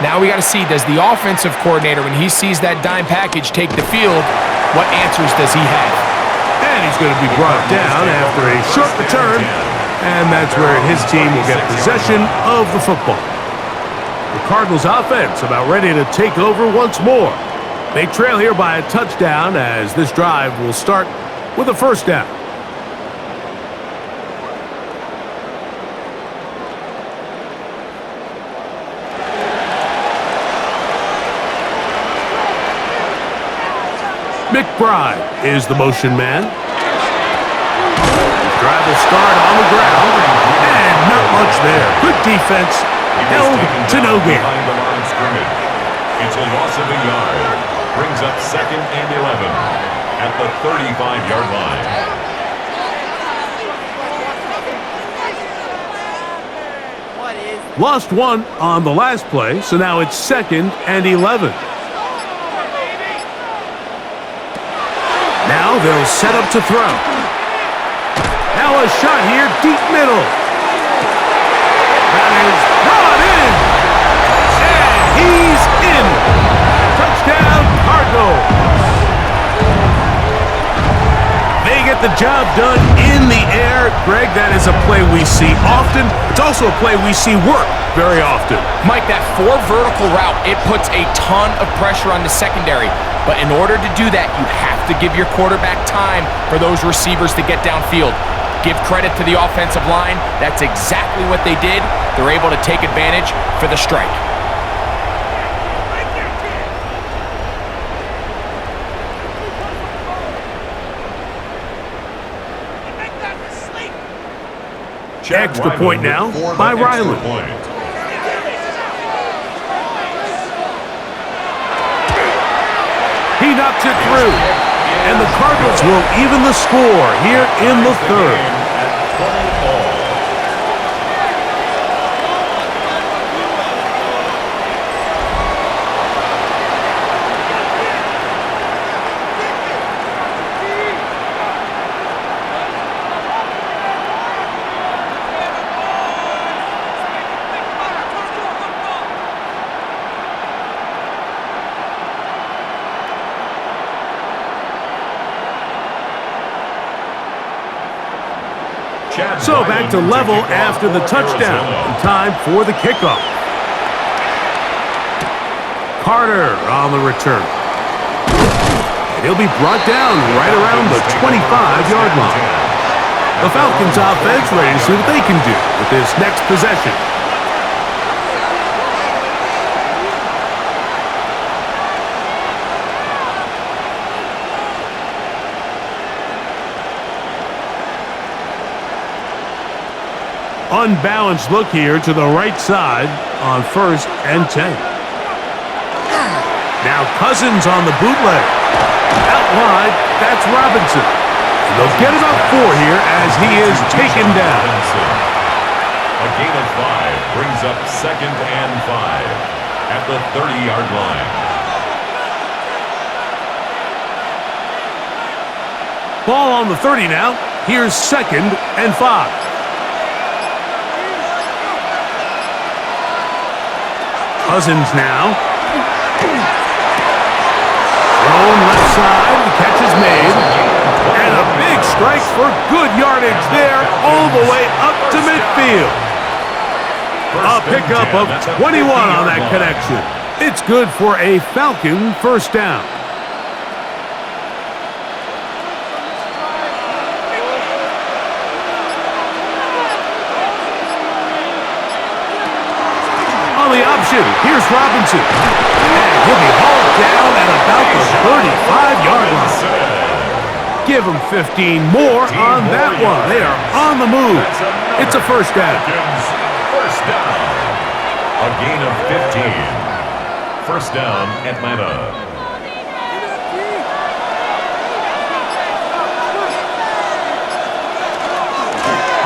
now we got to see, does the offensive coordinator, when he sees that dime package take the field, what answers does he have? And he's going to be brought down after a short return, and that's where his team will get possession of the football. The Cardinals offense about ready to take over once more. They trail here by a touchdown as this drive will start with a 1st down. McBride is the motion man. Drive will start on the ground, and not much there. Good defense, held to no gain. Behind the line of scrimmage. It's a loss of a yard. Brings up 2nd and 11 at the 35-yard line. Lost one on the last play, so now it's 2nd and 11. Now they'll set up to throw. Now a shot here, deep middle. That is brought in. And he's in. Touchdown, Cardinals. They get the job done in the air. Greg, that is a play we see often. It's also a play we see work very often. Mike, that 4 vertical route, it puts a ton of pressure on the secondary. But in order to do that, you have to give your quarterback time for those receivers to get downfield. Give credit to the offensive line. That's exactly what they did. They're able to take advantage for the strike. Extra point now by Riley. He knocks it through, and the Cardinals will even the score here in the 3rd. So back to level after the touchdown. Time for the kickoff. Carter on the return. He'll be brought down right around the 25-yard line. The Falcons offense ready to see what they can do with this next possession. Unbalanced look here to the right side on 1st and 10. Now Cousins on the bootleg. Out wide, that's Robinson. And they'll get about 4 here as he is taken down. A gain of 5 brings up 2nd and 5 at the 30-yard line. Ball on the 30 now. Here's 2nd and 5. Cousins now. Thrown left side. The catch is made. And a big strike for good yardage there all the way up to midfield. A pickup of 21 on that connection. It's good for a Falcon first down. The option. Here's Robinson. And he'll be hauled down at about the 35-yard line. Give him 15 more on that one. They are on the move. It's a first down. First down. A gain of 15. First down, Atlanta.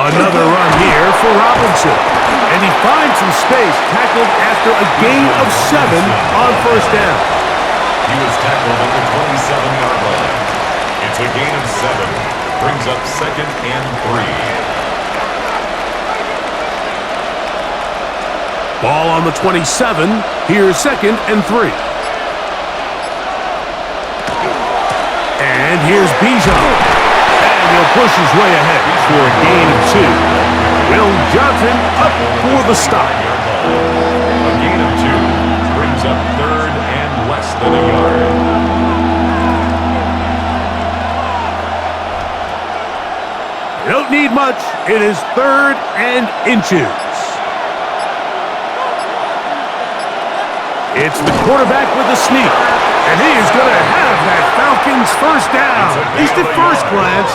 Another run here for Robinson. And he finds some space, tackled after a gain of 7 on first down. He was tackled at the 27-yard line. It's a gain of 7. Brings up 2nd and 3. Ball on the 27. Here's 2nd and 3. And here's Bijan. And he'll push his way ahead for a gain of 2. Will Johnson up for the stop. A gain of 2 brings up 3rd and less than a yard. You don't need much. It is 3rd and inches. It's the quarterback with the sneak. And he is going to have that Falcons first down. At least at first glance,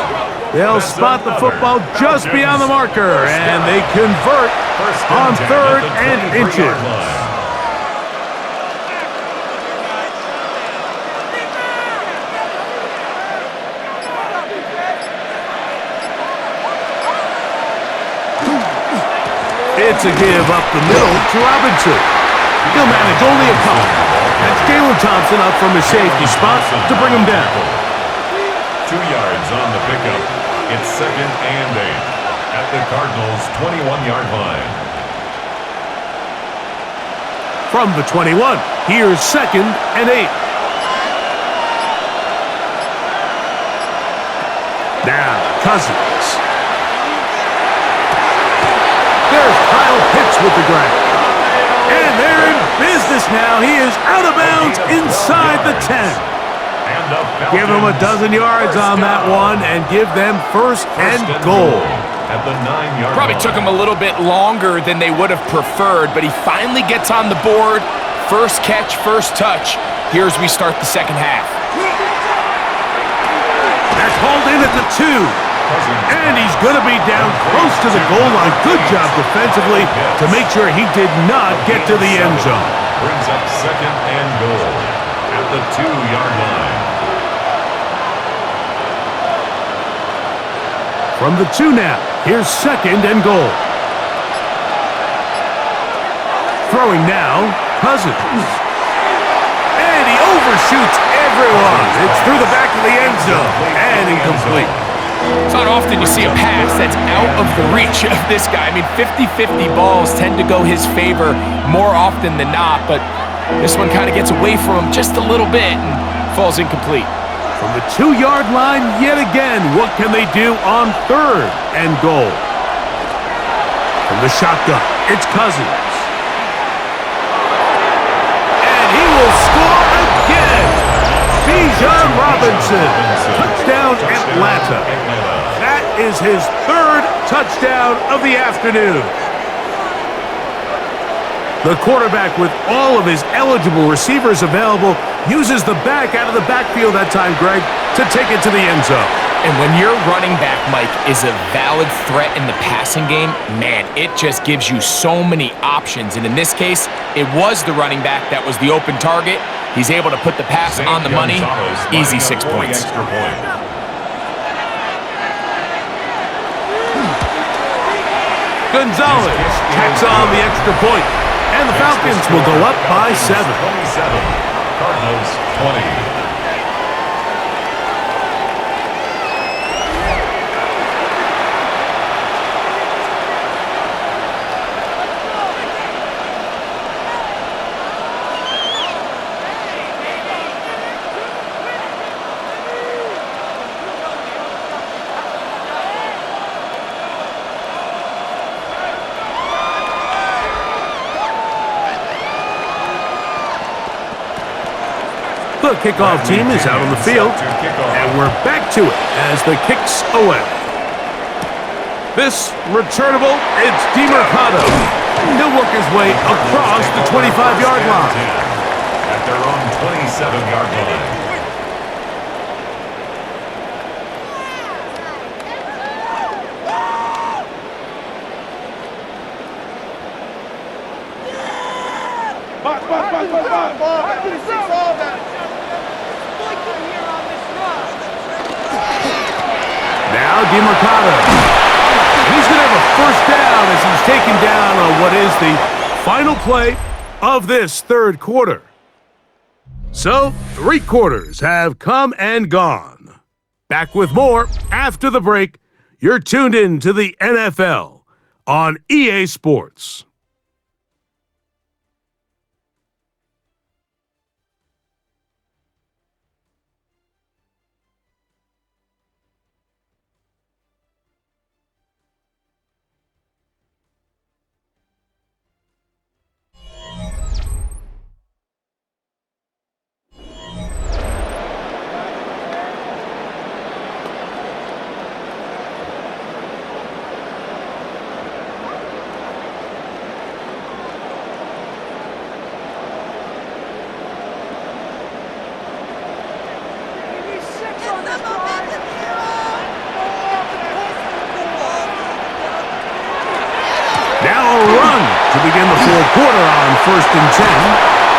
they'll spot the football just beyond the marker, and they convert on 3rd and inches. It's a give up the middle to Robinson. He'll manage only a couple. That's Jalen Thompson up from his safety spot to bring him down. 2 yards on the pickup. It's 2nd and 8 at the Cardinals' 21-yard line. From the 21, here's 2nd and 8. Now, Cousins. There's Kyle Pitts with the grab. And they're in business now. He is out of bounds inside the 10. Give him a dozen yards on that one and give them first and goal. At the 9-yard Probably took him a little bit longer than they would have preferred, but he finally gets on the board. First catch, first touch. Here's we start the second half. That's hauled in at the 2. And he's going to be down close to the goal line. Good job defensively to make sure he did not get to the end zone. Brings up 2nd and goal at the 2-yard line. From the 2 now, here's 2nd and goal. Throwing now, Cousins. And he overshoots everyone. It's through the back of the end zone and incomplete. It's not often you see a pass that's out of the reach of this guy. I mean, 50-50 balls tend to go his favor more often than not, but this one kind of gets away from him just a little bit and falls incomplete. From the 2-yard line yet again, what can they do on 3rd and goal? From the shotgun, it's Cousins. And he will score again! Bijan Robinson, touchdown Atlanta. That is his 3rd touchdown of the afternoon. The quarterback, with all of his eligible receivers available, uses the back out of the backfield that time, Greg, to take it to the end zone. And when your running back, Mike, is a valid threat in the passing game, man, it just gives you so many options. And in this case, it was the running back that was the open target. He's able to put the pass on the money. Easy 6 points. Gonzalez tacks on the extra point, and the Falcons will go up by 7. 27, Cardinals 20. The kickoff team is out on the field, and we're back to it as the kick's away. This returnable, it's DeMercado. He'll work his way across the 25-yard line. At their own 27-yard line. Now DeMercado. He's going to have a first down as he's taken down on what is the final play of this 3rd quarter. So, 3 quarters have come and gone. Back with more after the break. You're tuned in to the NFL on EA Sports. to begin the fourth quarter on 1st and 10.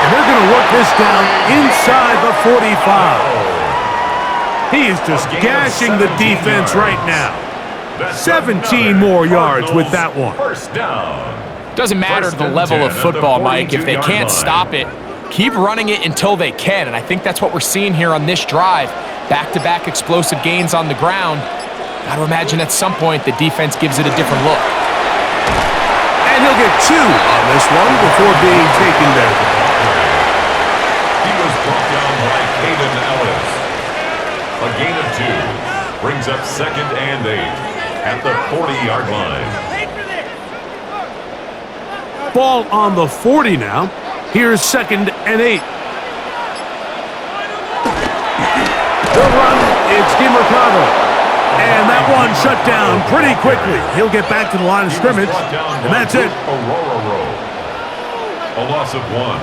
And they're going to work this down inside the 45. He is just gashing the defense right now. 17 more yards with that one. First down. Doesn't matter the level of football, Mike. If they can't stop it, keep running it until they can. And I think that's what we're seeing here on this drive. Back-to-back explosive gains on the ground. Got to imagine at some point the defense gives it a different look. And he'll get 2 on this one before being taken down. He was brought down by Caden Ellis. A gain of 2 brings up 2nd and 8 at the 40-yard line. Ball on the 40 now. Here's 2nd and 8. The run, it's DeMercado. And that one shut down pretty quickly. He'll get back to the line of scrimmage, and that's it. A loss of 1.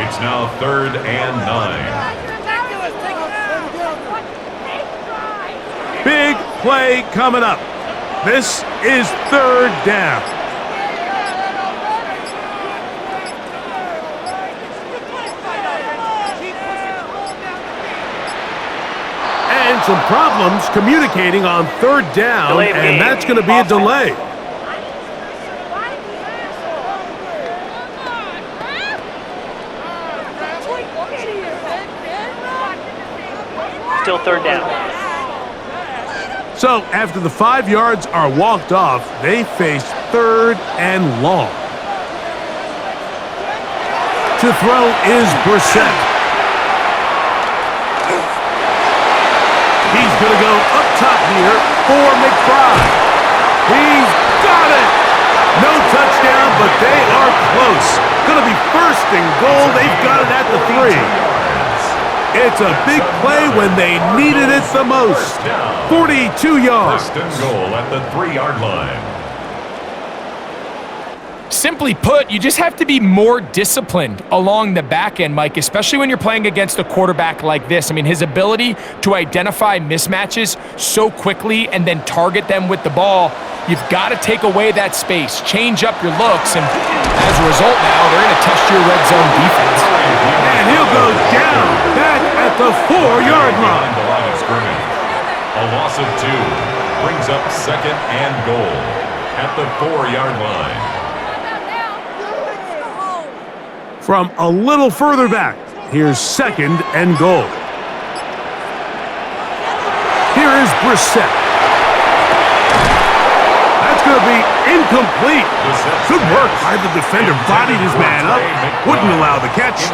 It's now 3rd and 9. Big play coming up. This is 3rd down. And some problems communicating on 3rd down, and that's going to be a delay. Still 3rd down. So after the 5 yards are walked off, they face 3rd and long. To throw is Brissett. He's going to go up top here for McBride. He's got it. No touchdown, but they are close. Going to be 1st and goal. They've got it at the 3. It's a big play when they needed it the most. 42 yards. 1st and goal at the 3-yard line. Simply put, you just have to be more disciplined along the back end, Mike, especially when you're playing against a quarterback like this. I mean, his ability to identify mismatches so quickly and then target them with the ball, you've got to take away that space, change up your looks, and as a result now, they're going to test your red zone defense. And he'll go down back at the 4-yard line. The line of scrimmage. A loss of 2 brings up 2nd and goal at the 4-yard line. From a little further back, here's 2nd and goal. Here is Brissett. That's going to be incomplete. Good work by the defender. Bodied his man up. Wouldn't allow the catch.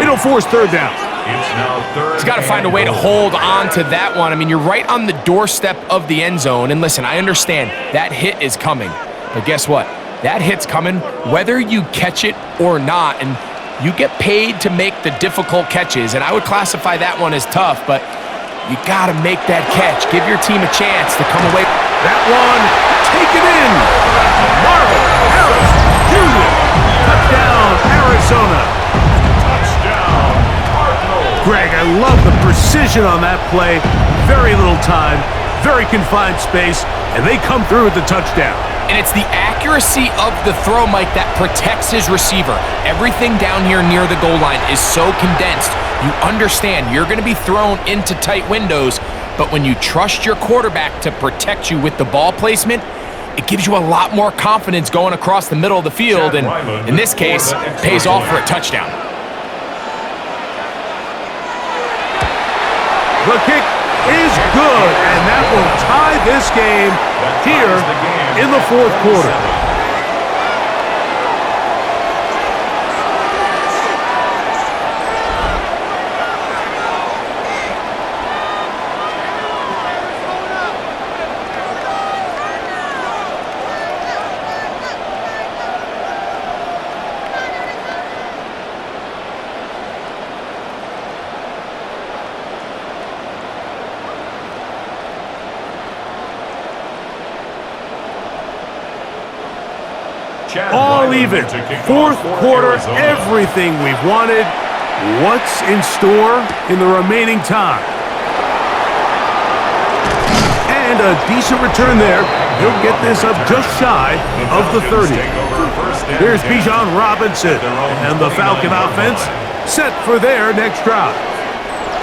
It'll force 3rd down. It's now 3rd. He's got to find a way to hold on to that one. I mean, you're right on the doorstep of the end zone. And listen, I understand that hit is coming. But guess what? That hit's coming whether you catch it or not. And you get paid to make the difficult catches, and I would classify that one as tough, but you got to make that catch. Give your team a chance to come away. That one, take it in. Marvin Harris Jr. Touchdown, Arizona. Touchdown, Cardinals. Greg, I love the precision on that play. Very little time, very confined space, and they come through with the touchdown. And it's the accuracy of the throw, Mike, that protects his receiver. Everything down here near the goal line is so condensed. You understand you're going to be thrown into tight windows, but when you trust your quarterback to protect you with the ball placement, it gives you a lot more confidence going across the middle of the field, and in this case, pays off for a touchdown. The kick is good, and that will tie this game here in the 4th quarter. All even. 4th quarter, everything we've wanted. What's in store in the remaining time? And find a decent return there. He'll get this up just shy of the 30. Here's Bijan Robinson, and the Falcon offense set for their next drive.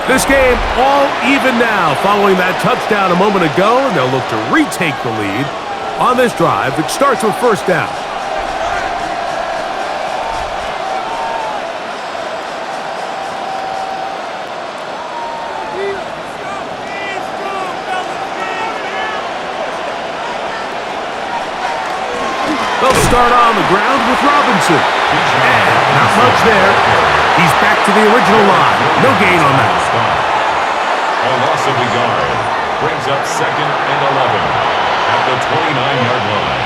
This game all even now following that touchdown a moment ago, and they'll look to retake the lead on this drive, which starts with first down. They'll start on the ground with Robinson. And not much there. He's back to the original line. No gain on that. A loss of the yard brings up 2nd and 11 at the 29-yard line.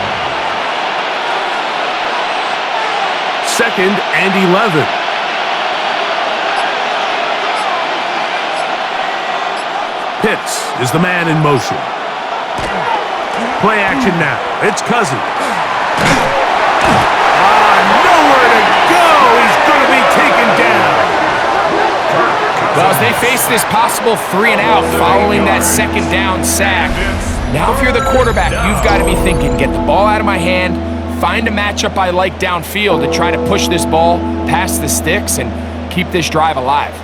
2nd and 11. Pitts is the man in motion. Play action now. It's Cousins. Nowhere to go. He's going to be taken down. Well, as they face this possible 3-and-out following that 2nd down sack, now if you're the quarterback, you've got to be thinking, get the ball out of my hand, find a matchup I like downfield to try to push this ball past the sticks and keep this drive alive.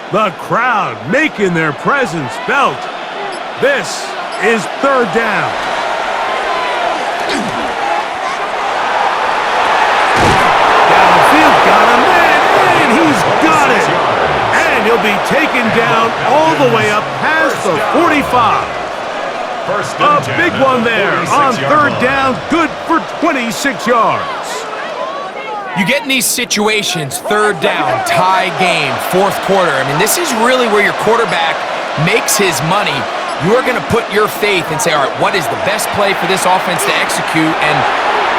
The crowd making their presence felt. This is 3rd down. Downfield got him, and he's got it. And he'll be taken down all the way up past the 45. A big one there on 3rd down, good for 26 yards. You get in these situations, 3rd down, tie game, 4th quarter. I mean, this is really where your quarterback makes his money. You are going to put your faith and say, all right, what is the best play for this offense to execute? And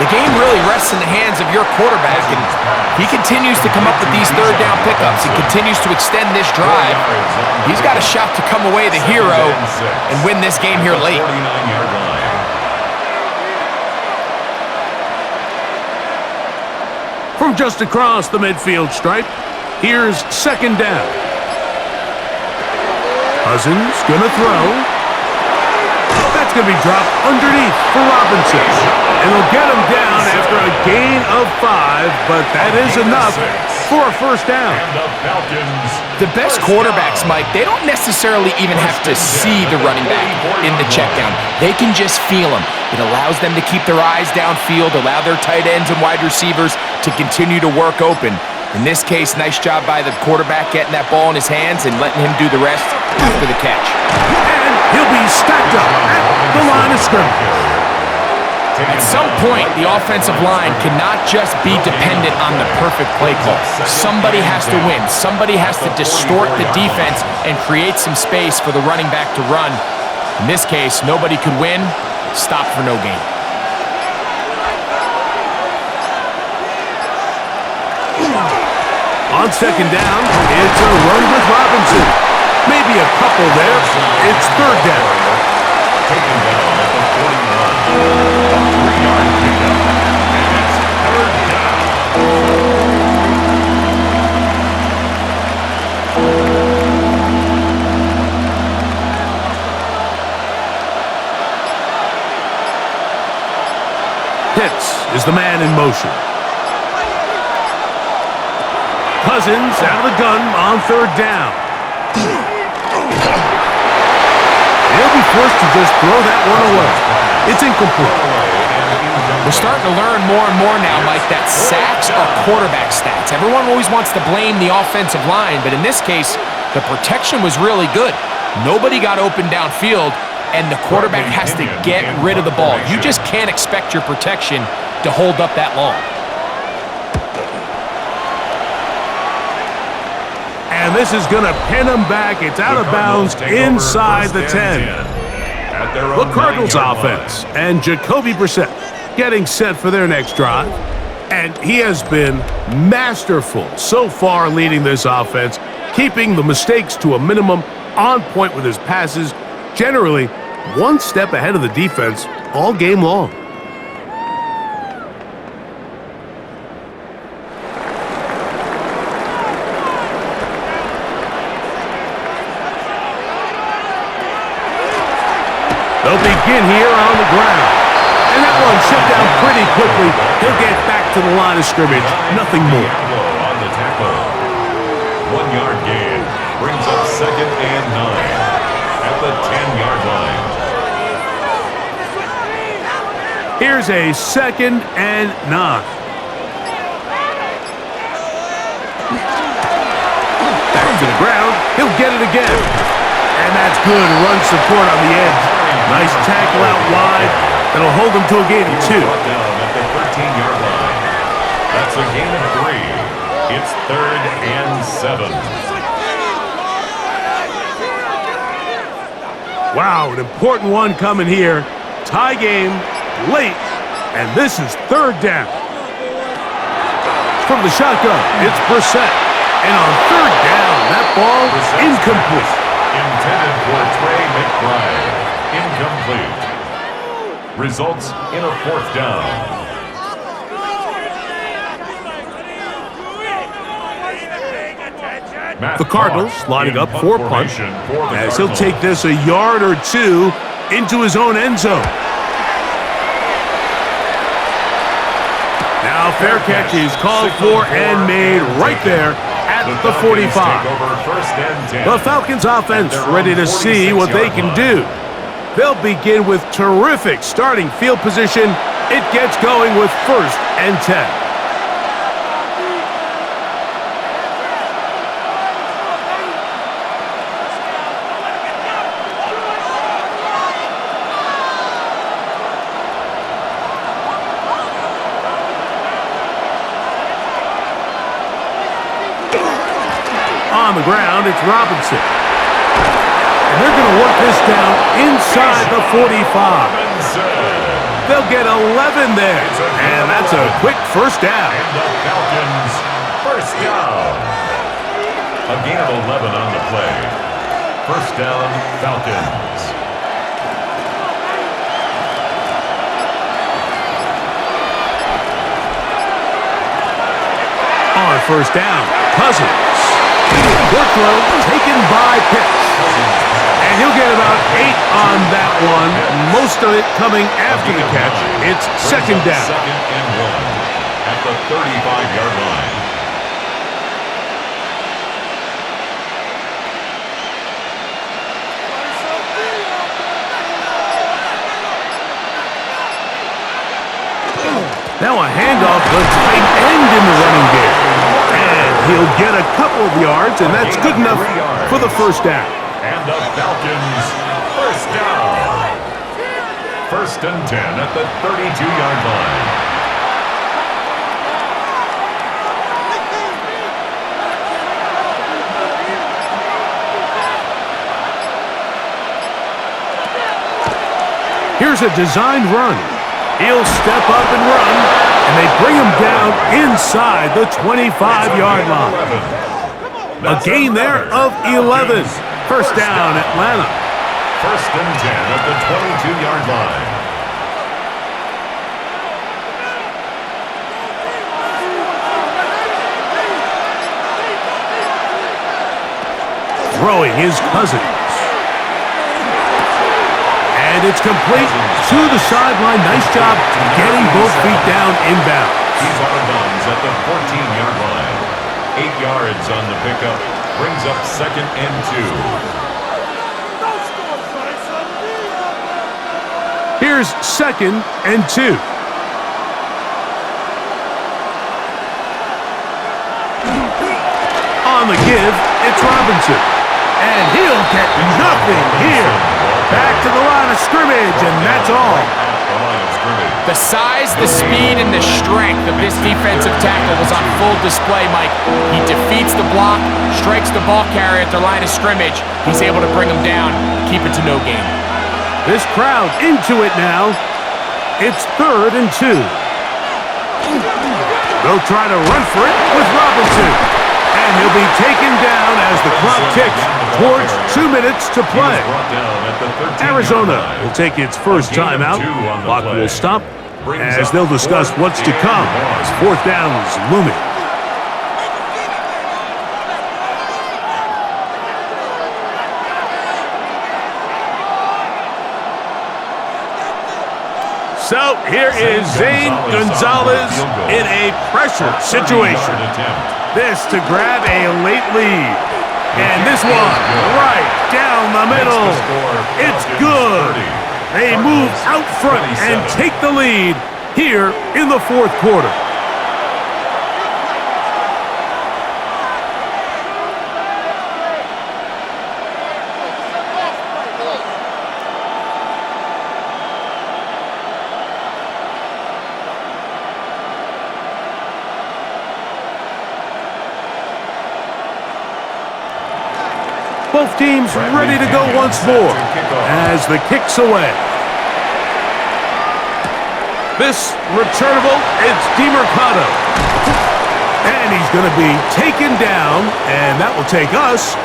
the game really rests in the hands of your quarterback. And he continues to come up with these 3rd down pickups. He continues to extend this drive. He's got a shot to come away the hero and win this game here late. From just across the midfield stripe, here's 2nd down. Cousins gonna throw. That's gonna be dropped underneath for Robinson. And he'll get him down after a gain of 5, but that is enough for a 1st down. The best quarterbacks, Mike, they don't necessarily even have to see the running back in the check down. They can just feel him. It allows them to keep their eyes downfield, allow their tight ends and wide receivers to continue to work open. In this case, nice job by the quarterback getting that ball in his hands and letting him do the rest after the catch. And he'll be stacked up at the line of scrimmage. At some point, the offensive line cannot just be dependent on the perfect play call. Somebody has to win. Somebody has to distort the defense and create some space for the running back to run. In this case, nobody could win. Stop for no gain. On 2nd down, it's a run with Robinson. Maybe a couple there. It's 3rd down. Taken down at the 41. 3-yard pickup. And it's 3rd down. Pitts is the man in motion. Cousins out of the gun on 3rd down. He'll be forced to just throw that one away. It's incomplete. We're starting to learn more and more now, Mike, that sacks are quarterback stats. Everyone always wants to blame the offensive line, but in this case, the protection was really good. Nobody got open downfield, and the quarterback has to get rid of the ball. You just can't expect your protection to hold up that long. And this is going to pin him back. It's out of bounds inside the 10. The Cardinals offense and Jacoby Brissett getting set for their next drive. And he has been masterful so far leading this offense. keeping the mistakes to a minimum, on point with his passes, generally one step ahead of the defense all game long. They'll begin here on the ground. And that one shut down pretty quickly. He'll get back to the line of scrimmage. Nothing more. On the tackle. 1 yard gain. Brings up 2nd and 9 at the 10-yard line. Here's a 2nd and 9. Back to the ground. He'll get it again. And that's good run support on the edge. Nice tackle out wide. That'll hold him to a gain of 2. Brought down at the 13-yard line. That's a gain of 3. It's 3rd and 7. Wow, an important one coming here. Tie game, late, and this is 3rd down. From the shotgun, it's Brissett. And on 3rd down, that ball incomplete. Intended for Trey McBride. Incomplete. Results in a 4th down. The Cardinals lining up for a punt as he'll take this a yard or 2 into his own end zone. Now fair catch is called for and made right there at the 45. The Falcons offense ready to see what they can do. They'll begin with terrific starting field position. It gets going with 1st and 10. On the ground, it's Robinson. And they're going to work this down inside the 45. They'll get 11 there. And that's a quick 1st down. And the Falcons, 1st down. A gain of 11 on the play. 1st down, Falcons. On 1st down, Cousins. Workload taken by Pitts. And he'll get about 8 on that one. Most of it coming after the catch. It's 2nd down. 2nd and 1 at the 35-yard line. Now a handoff to the tight end in the running game. And he'll get a couple of yards, and that's good enough for the 1st down. And the Falcons, 1st down. 1st and 10 at the 32-yard line. Here's a designed run. He'll step up and run, and they bring him down inside the 25-yard line. A gain there of 11. 1st down, Atlanta. 1st and 10 at the 22-yard line. Throwing his Cousins. And it's complete to the sideline. Nice job getting both feet down inbound. He's out of bounds at the 14-yard line. 8 yards on the pickup. Brings up 2nd and 2. Here's 2nd and 2. On the give, it's Robinson. And he'll get nothing here. Back to the line of scrimmage, and that's all. The size, the speed, and the strength of this defensive tackle was on full display, Mike. He defeats the block, strikes the ball carrier at the line of scrimmage. He's able to bring him down, keep it to no gain. This crowd into it now. It's 3rd and 2. They'll try to run for it with Robinson. And he'll be taken down as the clock ticks towards 2 minutes to play. Arizona will take its first timeout. Clock will stop as they'll discuss what's to come as fourth down is looming. So here is Zane Gonzalez in a pressure situation. This to grab a late lead. And this one right down the middle. It's good. They move out front and take the lead here in the fourth quarter. Both teams ready to go once more as the kick's away. This returnable, it's DeMercado. And he's going to be taken down, and that will take us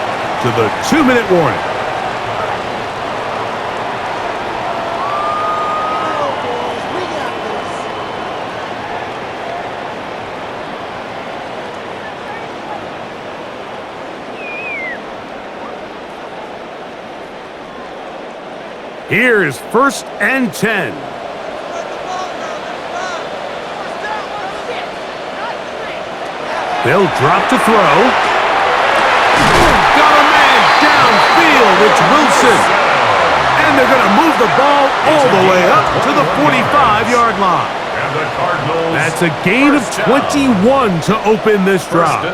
to the 2-minute warning. Here is 1st and 10. They'll drop to throw. Got a man downfield. It's Wilson. And they're going to move the ball all the way up to the 45-yard line. That's a gain of 21 to open this drive.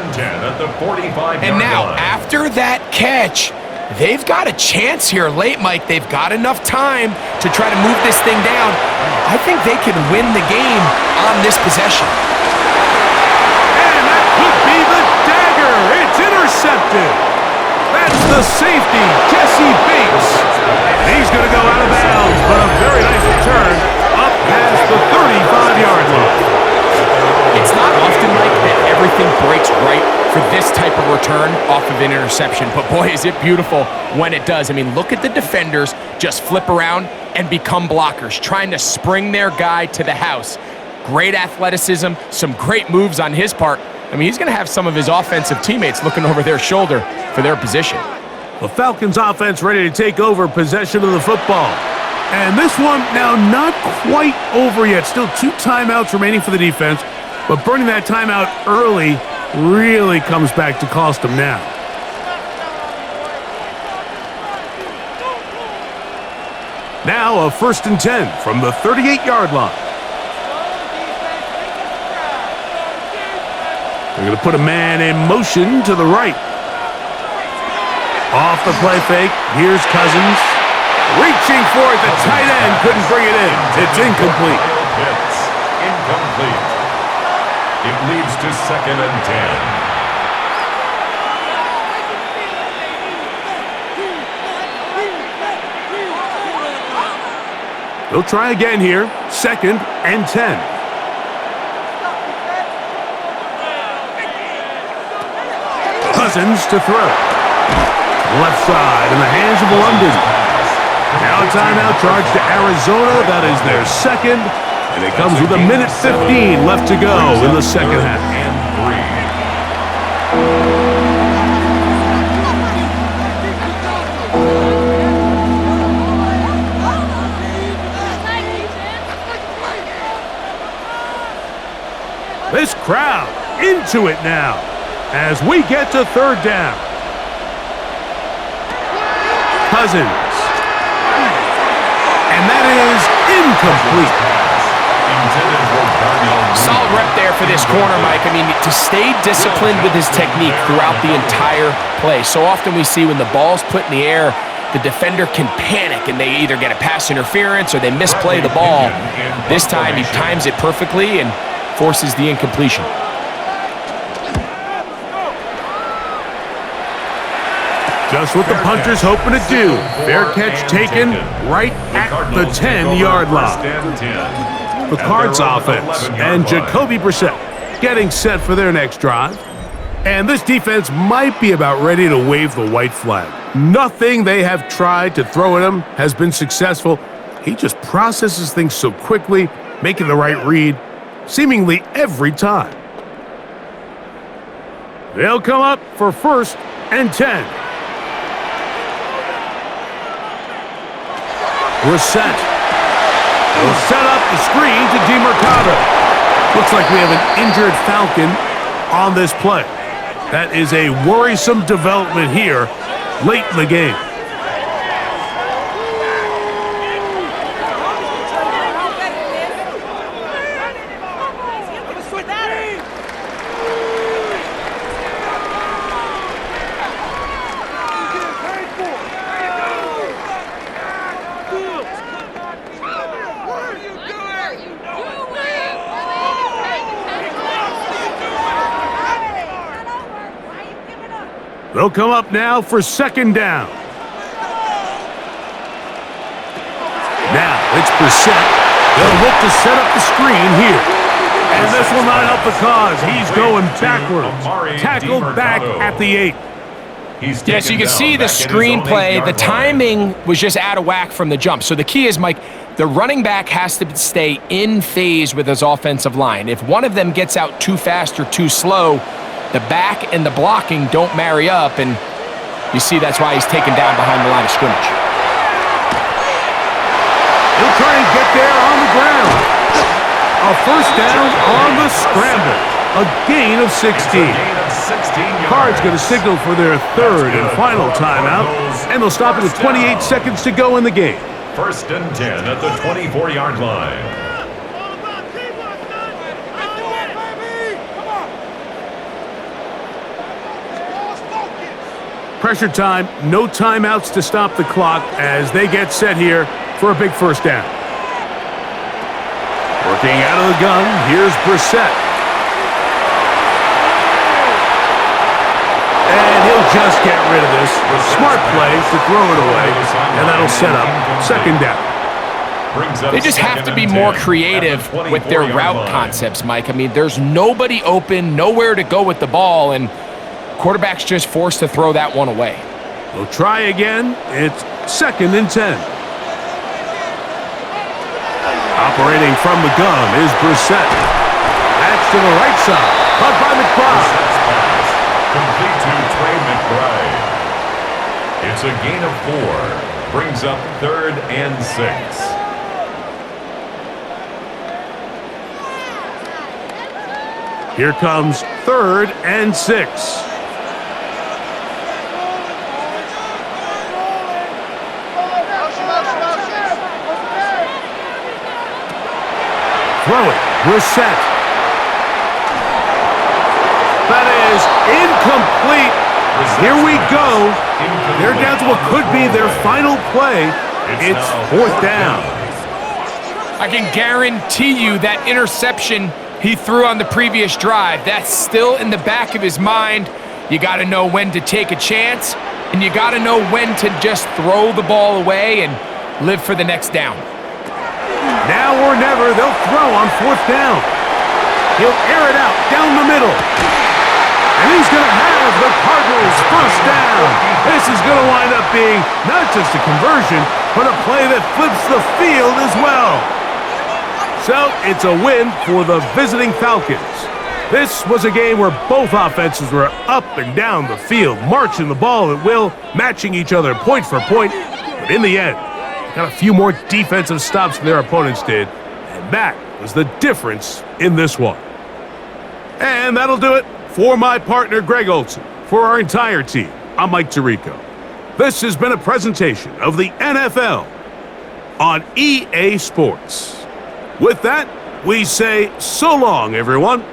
And now, after that catch, they've got a chance here late, Mike. They've got enough time to try to move this thing down. I think they can win the game on this possession. And that could be the dagger. It's intercepted. That's the safety, Jesse Bates. He's going to go out of bounds, but a very nice return up past the 35-yard line. It's not often, Mike, that everything breaks right for this type of return off of an interception. But boy, is it beautiful when it does. I mean, look at the defenders just flip around and become blockers, trying to spring their guy to the house. Great athleticism, some great moves on his part. I mean, he's going to have some of his offensive teammates looking over their shoulder for their position. The Falcons offense ready to take over possession of the football. And this one now not quite over yet. Still 2 timeouts remaining for the defense. But burning that timeout early really comes back to cost them now. Now a 1st and 10 from the 38-yard line. They're going to put a man in motion to the right. Off the play fake. Here's Cousins. Reaching for it. The tight end couldn't bring it in. It's incomplete. Incomplete. It leads to 2nd and 10. They'll try again here. 2nd and 10. Cousins to throw. Left side in the hands of London. Now a timeout charge to Arizona. That is their 2nd. And it comes with 1:15 left to go in the 2nd half. This crowd into it now as we get to 3rd down. Cousins. And that is incomplete. Solid rep there for this corner, Mike. I mean, to stay disciplined with his technique throughout the entire play. So often we see when the ball's put in the air, the defender can panic and they either get a pass interference or they misplay the ball. This time he times it perfectly and forces the incompletion. Just what the punter's hoping to do. Fair catch taken right at the 10-yard line. The Cards offense and Jacoby Brissett getting set for their next drive. And this defense might be about ready to wave the white flag. Nothing they have tried to throw at him has been successful. He just processes things so quickly, making the right read, seemingly every time. They'll come up for 1st and 10. Brissett will set up the screen to DeMercado. Looks like we have an injured Falcon on this play. That is a worrisome development here late in the game. They'll come up now for 2nd down. Now it's Brissett. They'll look to set up the screen here. And this will not help the cause. He's going backwards. Tackled back at the 8. Yeah, so you can see the screenplay. The timing was just out of whack from the jump. So the key is, Mike, the running back has to stay in phase with his offensive line. If one of them gets out too fast or too slow, the back and the blocking don't marry up, and you see that's why he's taken down behind the line of scrimmage. He'll try and get there on the ground. A 1st down on the scramble. A gain of 16. Cards going to signal for their 3rd and final timeout, and they'll stop it with 28 seconds to go in the game. 1st and 10 at the 24-yard line. Pressure time, no timeouts to stop the clock as they get set here for a big 1st down. Working out of the gun, here's Brissett. And he'll just get rid of this. Smart play to throw it away, and that'll set up 2nd down. They just have to be more creative with their route concepts, Mike. I mean, there's nobody open, nowhere to go with the ball, and quarterback's just forced to throw that one away. They'll try again. It's 2nd and 10. Operating from the gun is Brissett. That's to the right side. Caught by McBride. Complete to Trey McBride. It's a gain of 4. Brings up 3rd and 6. Here comes 3rd and 6. Throw it, Brissett. That is incomplete. Here we go. They're down to what could be their final play. It's 4th down. I can guarantee you that interception he threw on the previous drive, that's still in the back of his mind. You got to know when to take a chance, and you got to know when to just throw the ball away and live for the next down. Now or never, they'll throw on 4th down. He'll air it out down the middle. And he's going to have the Cardinals 1st down. This is going to wind up being not just a conversion, but a play that flips the field as well. So it's a win for the visiting Falcons. This was a game where both offenses were up and down the field, marching the ball at will, matching each other point for point. But in the end, got a few more defensive stops than their opponents did, and that was the difference in this one. And that'll do it for my partner, Greg Olson. For our entire team, I'm Mike Tirico. This has been a presentation of the NFL on EA Sports. With that, we say so long, everyone.